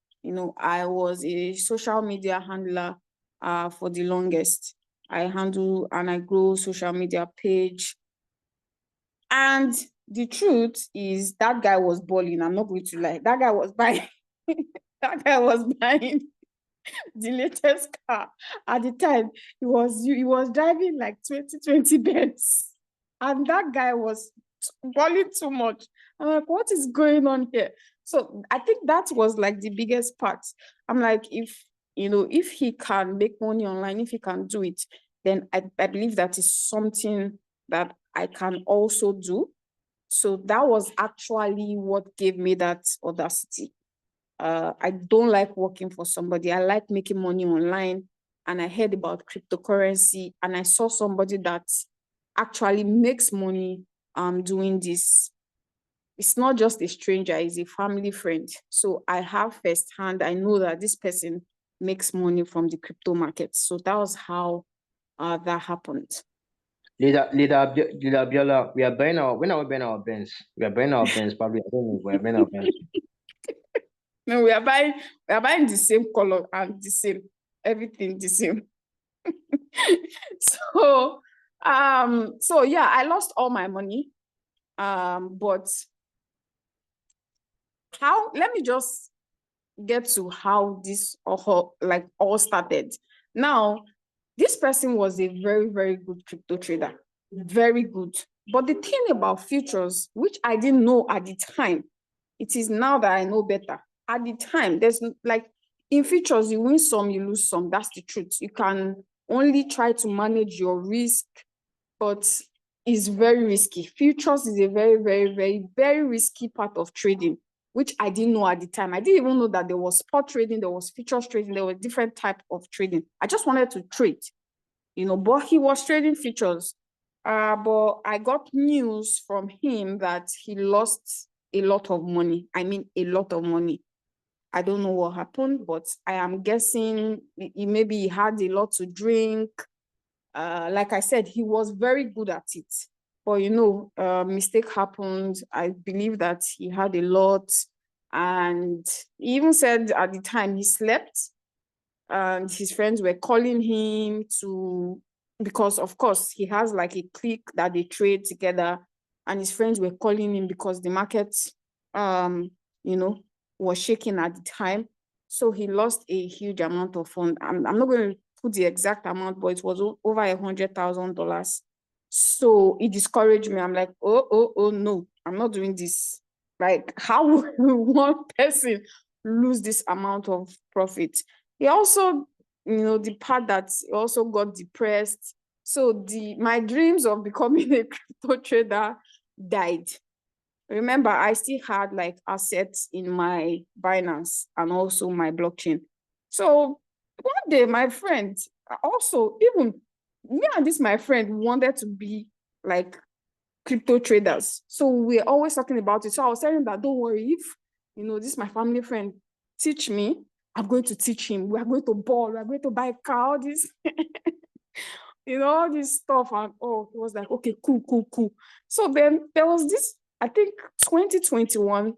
I was a social media handler for the longest. I handle and I grow social media page. And the truth is that guy was balling. I'm not going to lie. That guy was buying that guy was buying the latest car. At the time, he was driving like 2020 Benz. And that guy was balling too much. I'm like, what is going on here? So I think that was like the biggest part. I'm like, if he can make money online, if he can do it, then I believe that is something that I can also do. So that was actually what gave me that audacity. I don't like working for somebody. I like making money online. And I heard about cryptocurrency and I saw somebody that actually makes money doing this. It's not just a stranger, it's a family friend. So I have firsthand, I know that this person makes money from the crypto market. So that was how that happened. Leader Abiola, when are we buying our Benz? We are buying our Benz, probably. I don't know, we are buying our Benz. No, we are buying the same color and the same, everything the same. So yeah, I lost all my money. But let me just get to how this all started. Now, this person was a very, very good crypto trader. Very good. But the thing about futures, which I didn't know at the time, it is now that I know better. At the time, there's in futures, you win some, you lose some. That's the truth. You can only try to manage your risk, but it's very risky. Futures is a very, very, very, very risky part of trading. which I didn't know at the time. I didn't even know that there was spot trading, there was futures trading, there was different type of trading. I just wanted to trade, but he was trading futures. But I got news from him that he lost a lot of money. I mean, a lot of money. I don't know what happened, but I am guessing maybe he had a lot to drink. Like I said, he was very good at it. But mistake happened. I believe that he had a lot. And he even said at the time he slept, and his friends were calling him because of course he has like a clique that they trade together, and his friends were calling him because the market was shaking at the time. So he lost a huge amount of funds. I'm not going to put the exact amount, but it was over $100,000. So it discouraged me. I'm like, oh no, I'm not doing this. Like, how will one person lose this amount of profit? He also, the part that he also got depressed. So my dreams of becoming a crypto trader died. Remember, I still had like assets in my Binance and also my blockchain. So one day, my friend, also, even me and my friend wanted to be like crypto traders. So we're always talking about it. So I was telling him that, don't worry, if, this my family friend teach me, I'm going to teach him. We are going to ball. We are going to buy a car, all this, all this stuff. And it was like, okay, cool. So then there was this, I think 2021,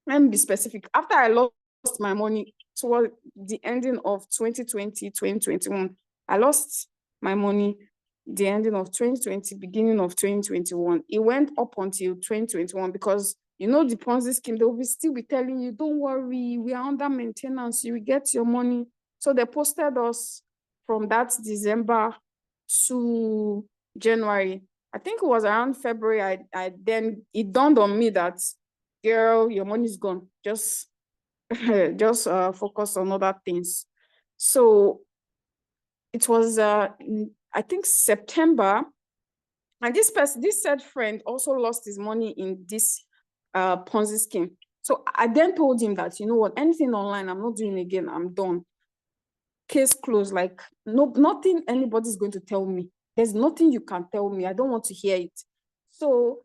let me be specific. After I lost my money toward the ending of 2020, 2021, I lost my money the ending of 2020, beginning of 2021. It went up until 2021 because the Ponzi scheme, they will still be telling you, don't worry, we are under maintenance, you will get your money. So they posted us from that December to January. I think it was around February, then it dawned on me that, girl, your money's gone. Just focus on other things. So it was I think September, and this said friend also lost his money in this Ponzi scheme. So I then told him that, you know what, anything online, I'm not doing again. I'm done. Case closed. Like, no, nothing anybody's going to tell me. There's nothing you can tell me. I don't want to hear it. So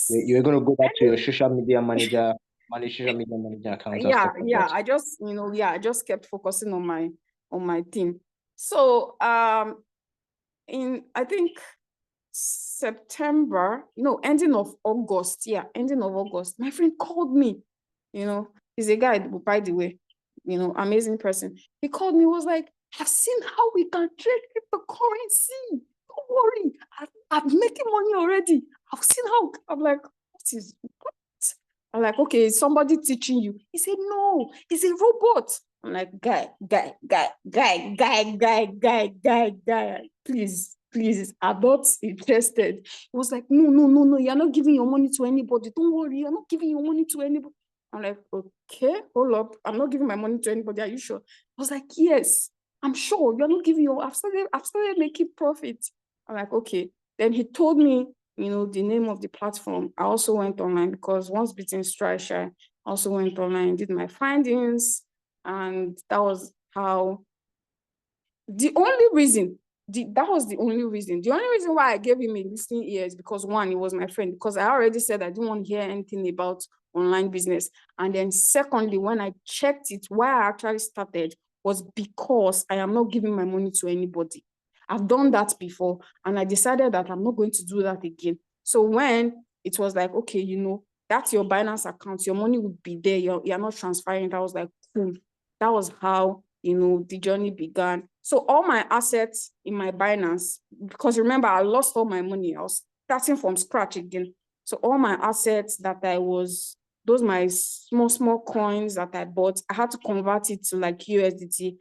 you're going to go back to your social media manager, manage social media manager account. Yeah. I just kept focusing on my thing. So in I think September, ending of August, my friend called me. He's a guy, by the way, amazing person. He called me, was like, I've seen how we can trade cryptocurrency. Don't worry, I'm making money already. I've seen how. I'm like, what? I'm like, okay, is somebody teaching you? He said, no, it's a robot. I'm like, guy, please, I'm not interested. He was like, no, you're not giving your money to anybody. Don't worry, you're not giving your money to anybody. I'm like, okay, hold up. I'm not giving my money to anybody. Are you sure? I was like, yes, I'm sure. You're not giving I've started making profit. I'm like, okay. Then he told me, the name of the platform. I also went online because once beating Stripe, I also went online, did my findings, and that was how. The only reason why I gave him a listening ear is because, one, he was my friend, because I already said I didn't want to hear anything about online business. And then secondly, when I checked it, why I actually started was because I am not giving my money to anybody. I've done that before, and I decided that I'm not going to do that again. So when it was like, okay, that's your Binance account, your money would be there, you're not transferring it, I was like, cool. That was how the journey began. So all my assets in my Binance, because remember, I lost all my money. I was starting from scratch again. So all my assets that those my small coins that I bought, I had to convert it to like USDT.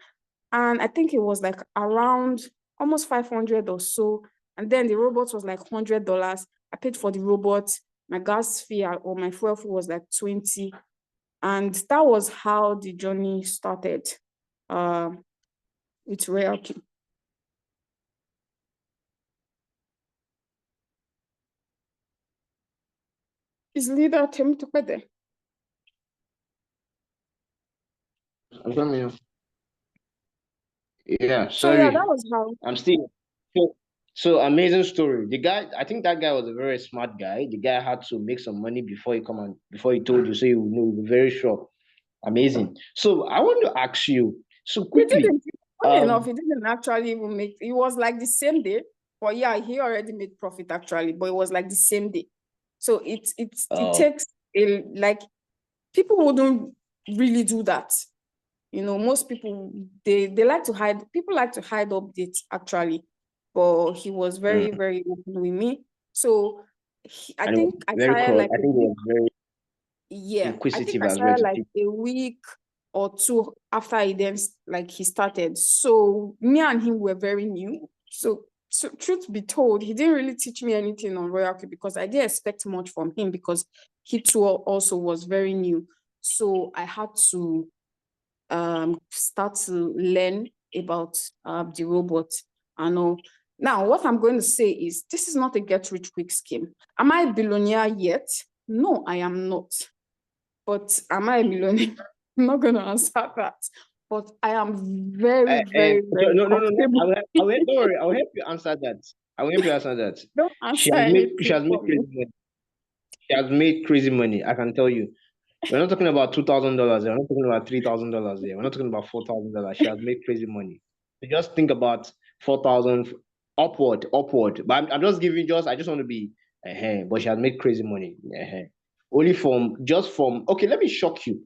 And I think it was like around almost 500 or so. And then the robot was like $100. I paid for the robot. My gas fee or my fuel fee was like 20. And that was how the journey started with ROYALQ. Is leader Temi Tokpede? I'm coming. Yeah, So yeah, that sorry. was how. I'm still. So amazing story. The guy, I think that guy was a very smart guy. The guy had to make some money before he told you, so you know, you're very sure. Amazing. So I want to ask you, so He quickly, didn't, funny enough, he didn't actually even make, it was like the same day, but yeah, he already made profit actually, but it was like the same day. So it takes like, people wouldn't really do that. You know, most people, they like to hide, people like to hide updates actually, but he was very, mm, very open with me. So I and it was think I very started like I a think it week. was very Yeah, I think inquisitive I as well started to like teach. a week or two after he then like he started. So me and him were very new. So truth be told, he didn't really teach me anything on ROYALQ because I didn't expect much from him because he too also was very new. So I had to start to learn about the robot and all. Now, what I'm going to say is this is not a get rich quick scheme. Am I a billionaire yet? No, I am not. But am I a millionaire? I'm not going to answer that. But I am very, very, very No. comfortable. Don't worry. I'll help you answer that. I will help you answer that. Don't answer anything She has made for me. crazy money. She has made crazy money. I can tell you. We're not talking about $2,000. We're not talking about $3,000 here. We're not talking about $4,000. She has made crazy money. So just think about 4,000 upward. But I'm just giving I just want to be but she has made crazy money. Only from okay, let me shock you.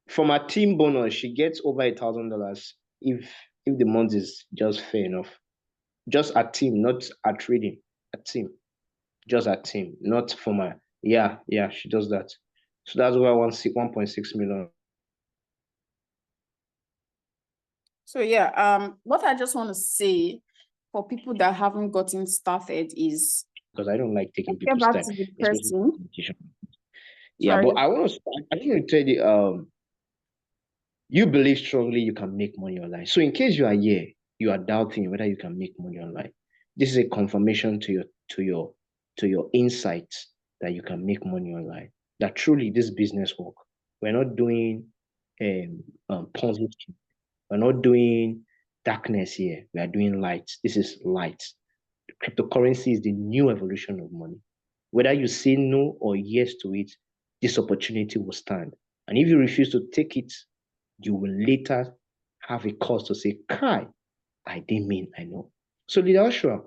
From her team bonus, she gets over $1,000 if the month is just fair enough. Just a team, not a trading. A team. Just a team, not for my yeah, she does that. So that's why I want 1.6 million. So yeah, what I just want to say for people that haven't gotten started is Because I don't like taking get people's back time, to the especially person. communication. Yeah, but Sorry. I just want to tell you, you believe strongly you can make money online. So in case you are here, you are doubting whether you can make money online. This is a confirmation to your insights that you can make money online. That truly this business work. We're not doing Ponzi scheme. We're not doing darkness here. We are doing light. This is light. Cryptocurrency is the new evolution of money. Whether you say no or yes to it, this opportunity will stand. And if you refuse to take it, you will later have a cause to say, Kai, I didn't mean I know. So, Leader Ashra,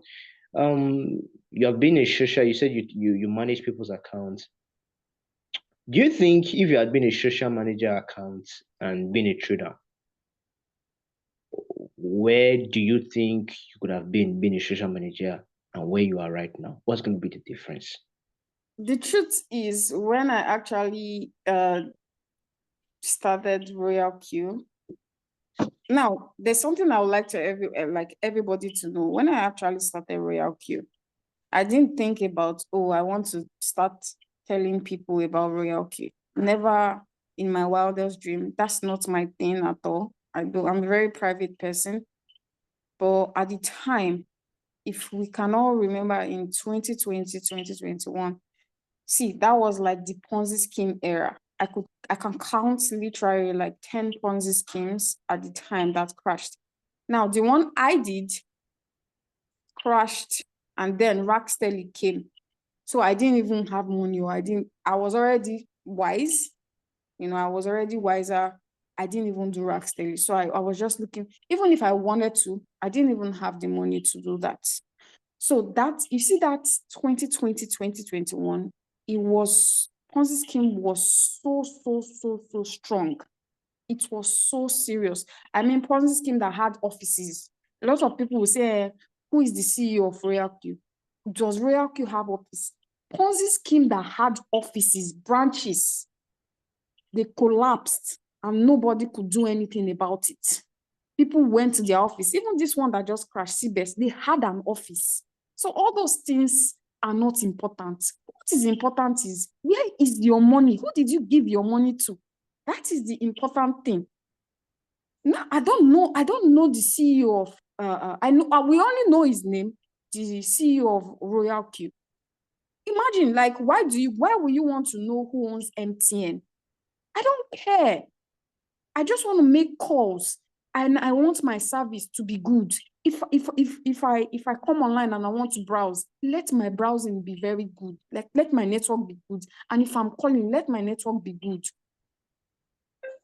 you have been a social, you said you manage people's accounts. Do you think if you had been a social manager account and been a trader, where do you think you could have been a social manager and where you are right now? What's going to be the difference? The truth is, when I actually started ROYALQ, now there's something I would like to everybody to know. When I actually started ROYALQ, I didn't think about, oh, I want to start telling people about ROYALQ. Never in my wildest dream. That's not my thing at all. I'm a very private person. But at the time, if we can all remember in 2020, 2021, see, that was like the Ponzi scheme era. I can count literally like 10 Ponzi schemes at the time that crashed. Now, the one I did crashed and then Rackstelly came. So I didn't even have money, or I was already wise. You know, I was already wiser. I didn't even do Rackstelly. So I was just looking, even if I wanted to, I didn't even have the money to do that. So that, you see that 2020, 2021, it was, Ponzi scheme was so strong. It was so serious. I mean, Ponzi scheme that had offices. A lot of people will say, who is the CEO of ROYALQ? Does ROYALQ have office? Ponzi scheme that had offices, branches, they collapsed and nobody could do anything about it. People went to their office. Even this one that just crashed, CBS, they had an office. So all those things are not important. What is important is, where is your money? Who did you give your money to? That is the important thing. Now, I don't know the CEO of, I know, we only know his name, the CEO of ROYALQ. Imagine, like, why will you want to know who owns MTN? I don't care. I just want to make calls and I want my service to be good. If I come online and I want to browse, let my browsing be very good. Let my network be good. And if I'm calling, let my network be good.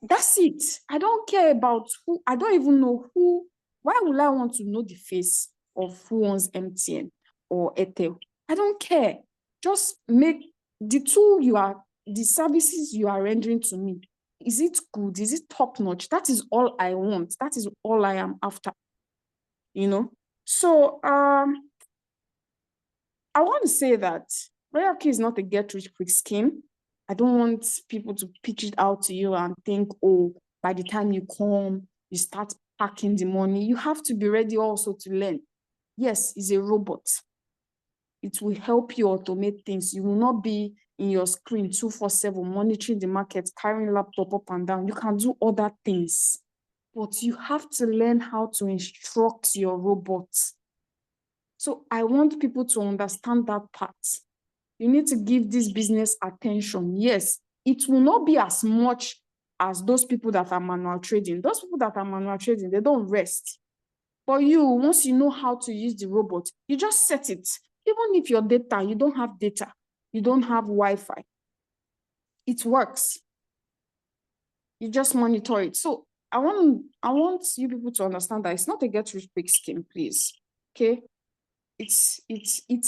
That's it. I don't care about who. I don't even know who. Why would I want to know the face of who owns MTN or Airtel? I don't care. Just make the the services you are rendering to me. Is it good? Is it top notch? That is all I want. That is all I am after. So I want to say that ROYALQ is not a get rich quick scheme. I don't want people to pitch it out to you and think, oh, by the time you come, you start packing the money. You have to be ready also to learn. Yes, it's a robot. It will help you automate things. You will not be in your screen 24/7 monitoring the market, carrying laptop up and down. You can do other things, but you have to learn how to instruct your robot. So I want people to understand that part. You need to give this business attention. Yes, it will not be as much as those people that are manual trading. Those people that are manual trading, they don't rest. But you, once you know how to use the robot, you just set it. Even if your data, you don't have data, you don't have Wi-Fi, it works. You just monitor it. So I want you people to understand that it's not a get rich quick scheme, please. Okay. It's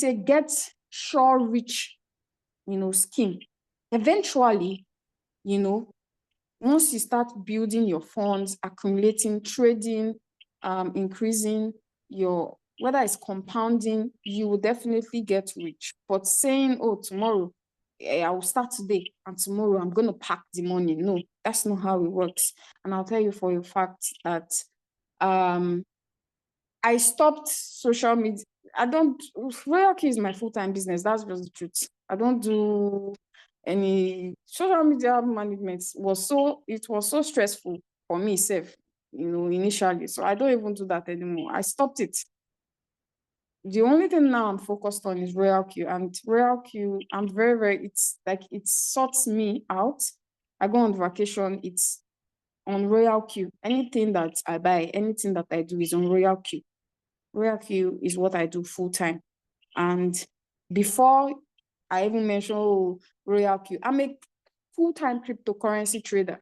a get sure rich, scheme. Eventually, once you start building your funds, accumulating, trading, increasing your, whether it's compounding, you will definitely get rich. But saying, oh, tomorrow, I will start today and tomorrow I'm going to pack the money. No, that's not how it works. And I'll tell you for a fact that I stopped social media. ROYALQ is my full-time business. That's just the truth. I don't do any social media management. It was so stressful for me, initially. So I don't even do that anymore. I stopped it. The only thing now I'm focused on is ROYALQ, and ROYALQ, I'm it's like, it sorts me out. I go on vacation, it's on ROYALQ. Anything that I buy, anything that I do is on ROYALQ. ROYALQ is what I do full time. And before I even mention ROYALQ, I'm a full-time cryptocurrency trader.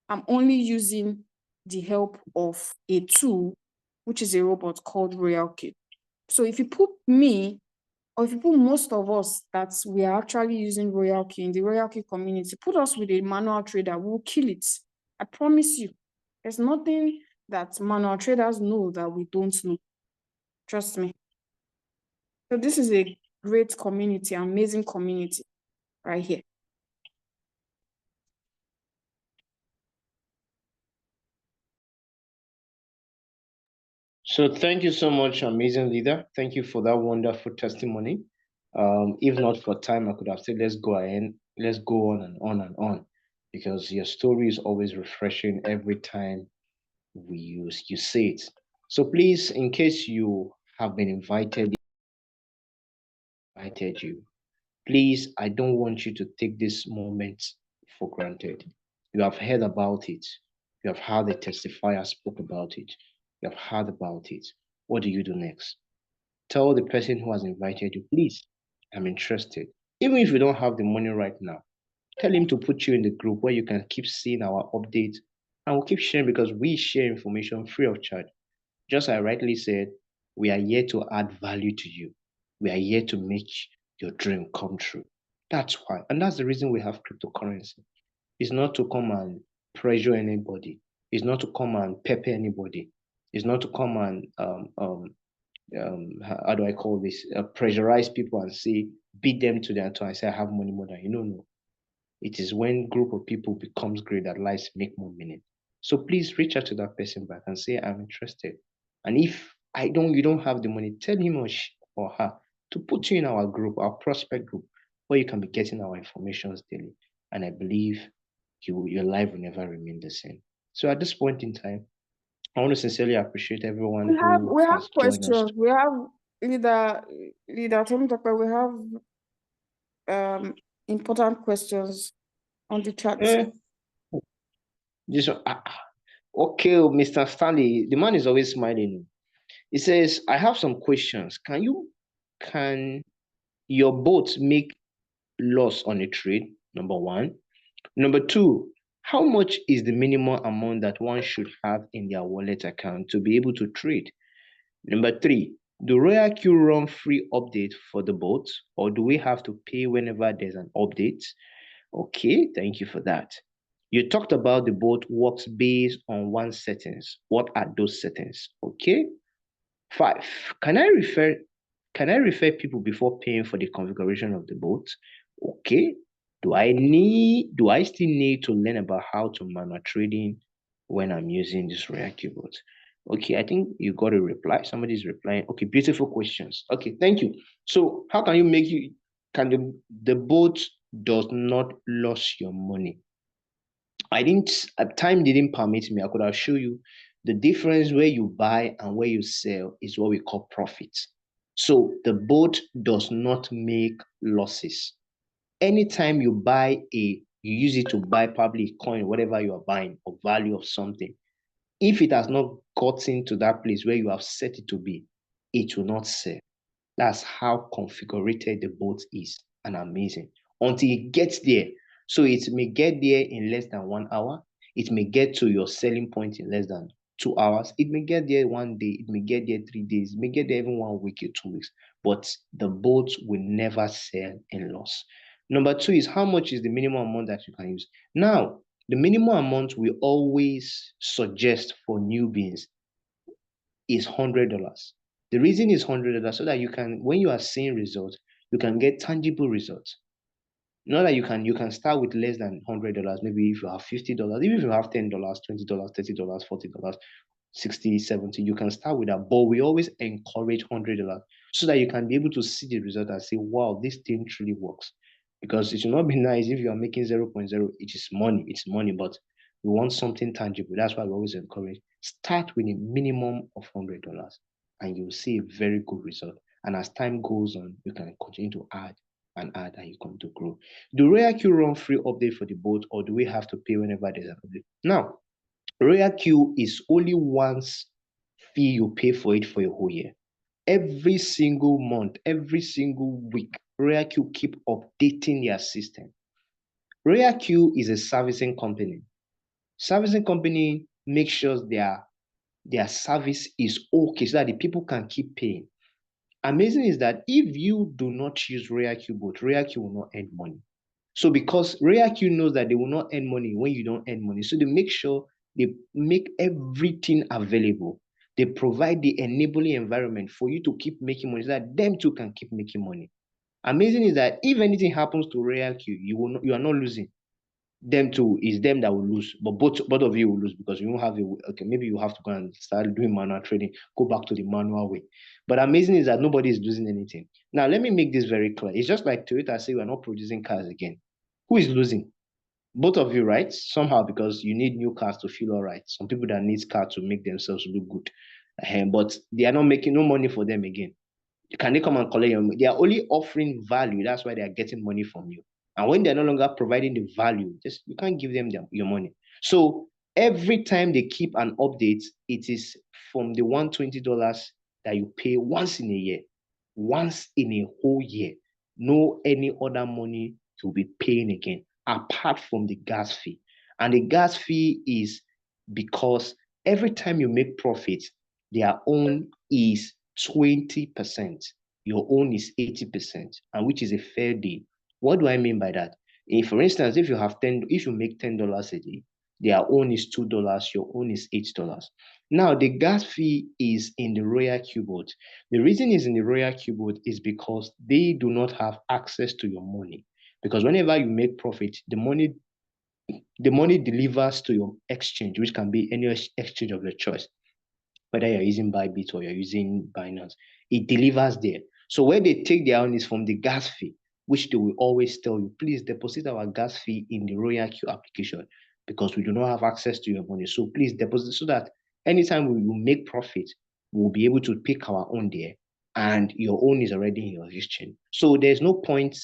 I'm only using the help of a tool, which is a robot called ROYALQ. So if you put me, or if you put most of us that we are actually using ROYALQ in the ROYALQ community, put us with a manual trader, we'll kill it. I promise you. There's nothing that manual traders know that we don't know. Trust me. So this is a great community, amazing community right here. So thank you so much, amazing leader. Thank you for that wonderful testimony. If not for time, I could have said, let's go ahead, let's go on and on and on, because your story is always refreshing every time you say it. So please, in case you have been invited you, please, I don't want you to take this moment for granted. You have heard about it. You have heard the testifier spoke about it. You have heard about it. What do you do next? Tell the person who has invited you, please, I'm interested. Even if you don't have the money right now, tell him to put you in the group where you can keep seeing our updates, and we'll keep sharing, because we share information free of charge. Just as I rightly said, we are here to add value to you. We are here to make your dream come true. That's why. And that's the reason we have cryptocurrency. It's not to come and pressure anybody. It's not to come and pepper anybody. It's not to come and how do I call this? Pressurize people and say, beat them to their toe and say, I have money more than you. No. It is when group of people becomes great that lives make more meaning. So please reach out to that person back and say, I'm interested. And if you don't have the money, tell him or her to put you in our group, our prospect group, where you can be getting our information daily. And I believe your life will never remain the same. So at this point in time, I want to sincerely appreciate everyone who We have has joined us. questions. We have leader Temitope, we have important questions on the chat. This one, okay, Mr. Stanley, the man is always smiling. He says, I have some questions. Can your boat make loss on a trade? Number one. Number two, how much is the minimum amount that one should have in their wallet account to be able to trade? Number three, do ROYALQ run free update for the boat, or do we have to pay whenever there's an update? Okay, thank you for that. You talked about the boat works based on one settings. What are those settings? Okay. Five, can I refer people before paying for the configuration of the boat? Okay. Do I still need to learn about how to manual trading when I'm using this ROYALQ boat? Okay, I think you got a reply. Somebody's replying. Okay, beautiful questions. Okay, thank you. So how can the boat does not lose your money? Time didn't permit me. I could have shown you the difference where you buy and where you sell is what we call profit. So the boat does not make losses. Anytime you you use it to buy probably a coin, whatever you are buying, or value of something. If it has not gotten to that place where you have set it to be, it will not sell. That's how configured the boat is, and amazing until it gets there. So it may get there in less than 1 hour. It may get to your selling point in less than 2 hours. It may get there one day. It may get there 3 days. It may get there even 1 week or 2 weeks. But the boat will never sell in loss. Number two is how much is the minimum amount that you can use. Now, the minimum amount we always suggest for newbies is $100. The reason is $100 so that you can, when you are seeing results, you can get tangible results. Not that you can start with less than $100. Maybe if you have $50, even if you have $10, $20, $30, $40, 60, 70, you can start with that. But we always encourage $100 so that you can be able to see the result and say, wow, this thing truly works. Because it should not be nice if you are making 0.0, it is money, it's money, but we want something tangible. That's why we always encourage. Start with a minimum of $100 and you'll see a very good result. And as time goes on, you can continue to add and add and you come to grow. Do ROYALQ run free update for the boat or do we have to pay whenever there's an update? Now, ROYALQ is only once fee you pay for it for a whole year. Every single month, every single week, ROYALQ keep updating their system. ROYALQ is a servicing company. Servicing company makes sure their service is okay so that the people can keep paying. Amazing is that if you do not use ROYALQ boat, ROYALQ will not earn money. So because ROYALQ knows that they will not earn money when you don't earn money, so they make sure they make everything available. They provide the enabling environment for you to keep making money so that them too can keep making money. Amazing is that if anything happens to ROYALQ, you are not losing. Them too is them that will lose, but both of you will lose because you won't have okay, maybe you have to go and start doing manual trading, go back to the manual way. But amazing is that nobody is losing anything. Now, let me make this very clear. It's just like Toyota say we're not producing cars again. Who is losing? Both of you, right? Somehow, because you need new cars to feel all right. Some people that need cars to make themselves look good. But they are not making no money for them again. Can they come and collect your money? They are only offering value. That's why they are getting money from you. And when they're no longer providing the value, just you can't give them your money. So every time they keep an update, it is from the $120 that you pay once in a year, once in a whole year. No any other money you'll be paying again, apart from the gas fee. And the gas fee is because every time you make profit, their own is 20%. Your own is 80%, and which is a fair deal. What do I mean by that? For instance, if you make $10 a day, their own is $2, your own is $8. Now, the gas fee is in the ROYALQ boat. The reason is in the ROYALQ boat is because they do not have access to your money. Because whenever you make profit, the money delivers to your exchange, which can be any exchange of your choice, whether you're using Bybit or you're using Binance, it delivers there. So where they take their own is from the gas fee, which they will always tell you, please deposit our gas fee in the ROYALQ application because we do not have access to your money. So please deposit so that anytime we will make profit, we'll be able to pick our own there and your own is already in your exchange. So there's no point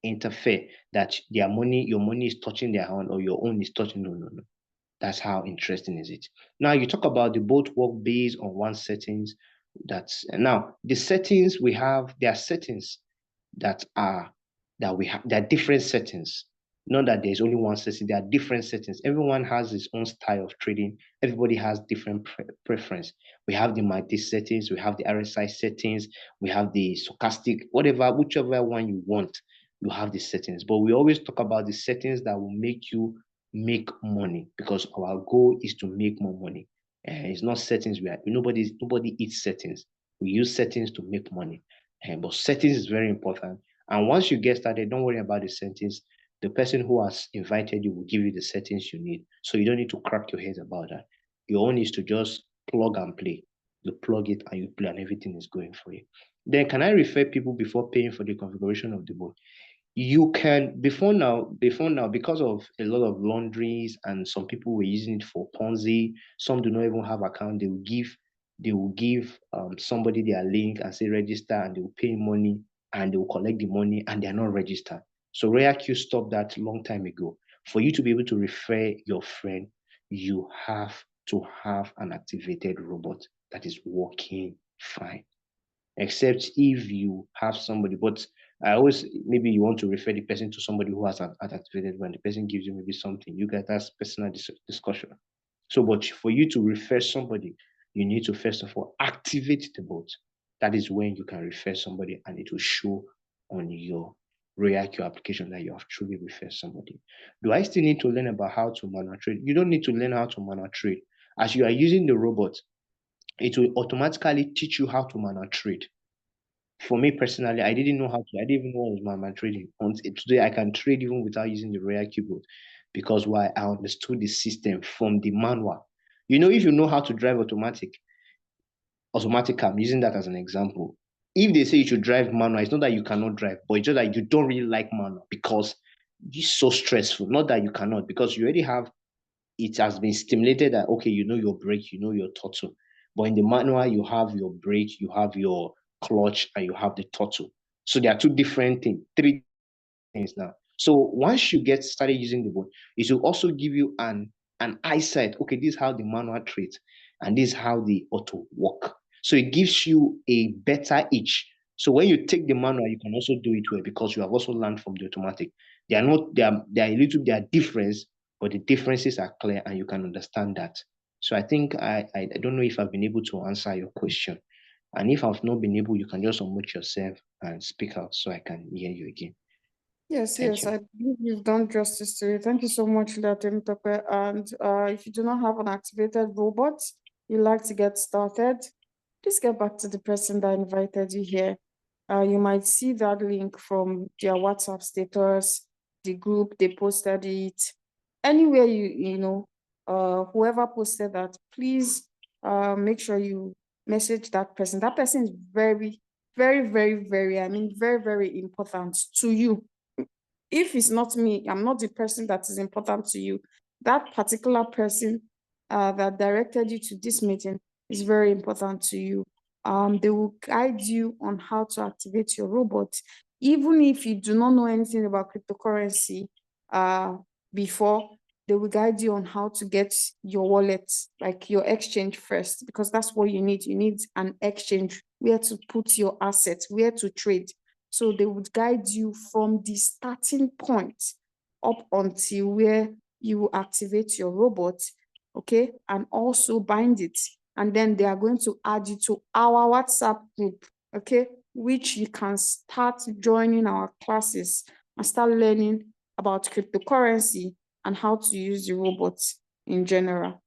interfere that your money is touching their hand or your own is touching. No. That's how interesting is it. Now you talk about the both work based on one settings. That's now the settings we have, there are settings that we have, there are different settings. Not that there's only one setting, there are different settings. Everyone has his own style of trading. Everybody has different preference. We have the MACD settings, we have the RSI settings, we have the stochastic, whatever, whichever one you want, you have the settings. But we always talk about the settings that will make you make money, because our goal is to make more money. It's not settings where nobody eats settings. We use settings to make money. But settings is very important. And once you get started, don't worry about the settings. The person who has invited you will give you the settings you need. So you don't need to crack your head about that. Your own is to just plug and play. You plug it and you play, and everything is going for you. Then can I refer people before paying for the configuration of the boat? You can, before now, because of a lot of laundries and some people were using it for Ponzi, some do not even have account. They will give somebody their link and say register, and they will pay money and they will collect the money and they are not registered. So ROYALQ stopped that long time ago. For you to be able to refer your friend, you have to have an activated robot that is working fine, except if you have somebody. But I always, maybe you want to refer the person to somebody who has an activated when the person gives you maybe something, you get that personal discussion. So, but for you to refer somebody, you need to first of all activate the bot. That is when you can refer somebody and it will show on your ROYALQ application that you have truly referred somebody. Do I still need to learn about how to manual trade? You don't need to learn how to manual trade. As you are using the robot, it will automatically teach you how to manual trade. For me personally, I didn't know how to, I didn't even know what was manual trading. Until today, I can trade even without using the ROYALQ bot, because why? I understood the system from the manual. You know, if you know how to drive automatic, I'm using that as an example. If they say you should drive manual, it's not that you cannot drive, but it's just that you don't really like manual because it's so stressful. Not that you cannot, because you already have, it has been stimulated that, okay, you know your brake, you know your throttle. But in the manual, you have your brake, you have your clutch, and you have the throttle. So there are two different things, three things now. So once you get started using the board, it will also give you an eyesight. Okay, this is how the manual trades, and this is how the auto work. So it gives you a better itch. So when you take the manual, you can also do it well because you have also learned from the automatic. They are not, they are a little, they are different, but the differences are clear and you can understand that. So I think I don't know if I've been able to answer your question. And if I've not been able, you can just unmute yourself and speak out so I can hear you again. Yes, Thank yes, you. I believe you've done justice to it. Thank you so much, Latin Tope. And if you do not have an activated robot, you'd like to get started, please get back to the person that invited you here. You might see that link from their WhatsApp status, the group, they posted it. Anywhere whoever posted that, please make sure you message that person. That person is very, very, very, very, I mean, very, very important to you. If it's not me, I'm not the person that is important to you. That particular person that directed you to this meeting is very important to you. They will guide you on how to activate your robot. Even if you do not know anything about cryptocurrency before, they will guide you on how to get your wallet, like your exchange first, because that's what you need. You need an exchange, where to put your assets, where to trade. So they would guide you from the starting point up until where you activate your robot, okay, and also bind it. And then they are going to add you to our WhatsApp group, okay, which you can start joining our classes and start learning about cryptocurrency and how to use the robots in general,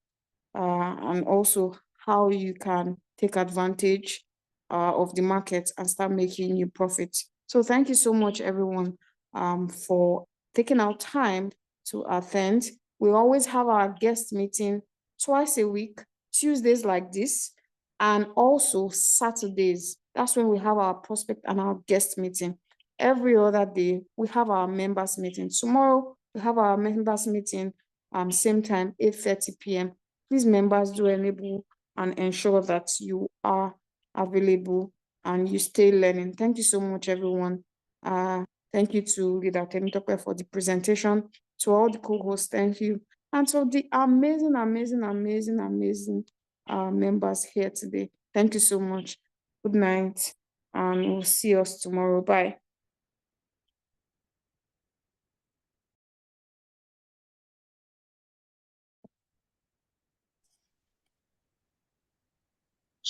and also how you can take advantage of the market and start making new profits. So thank you so much, everyone, for taking our time to attend. We always have our guest meeting twice a week, Tuesdays like this, and also Saturdays. That's when we have our prospect and our guest meeting. Every other day, we have our members meeting. Tomorrow, we have our members meeting, same time, 8:30 p.m. Please, members, do enable and ensure that you are available and you stay learning. Thank you so much, everyone. Thank you to Leader Temitope for the presentation. To all the co-hosts, thank you. and so the amazing, members here today. Thank you so much. Good night, and we'll see us tomorrow. Bye.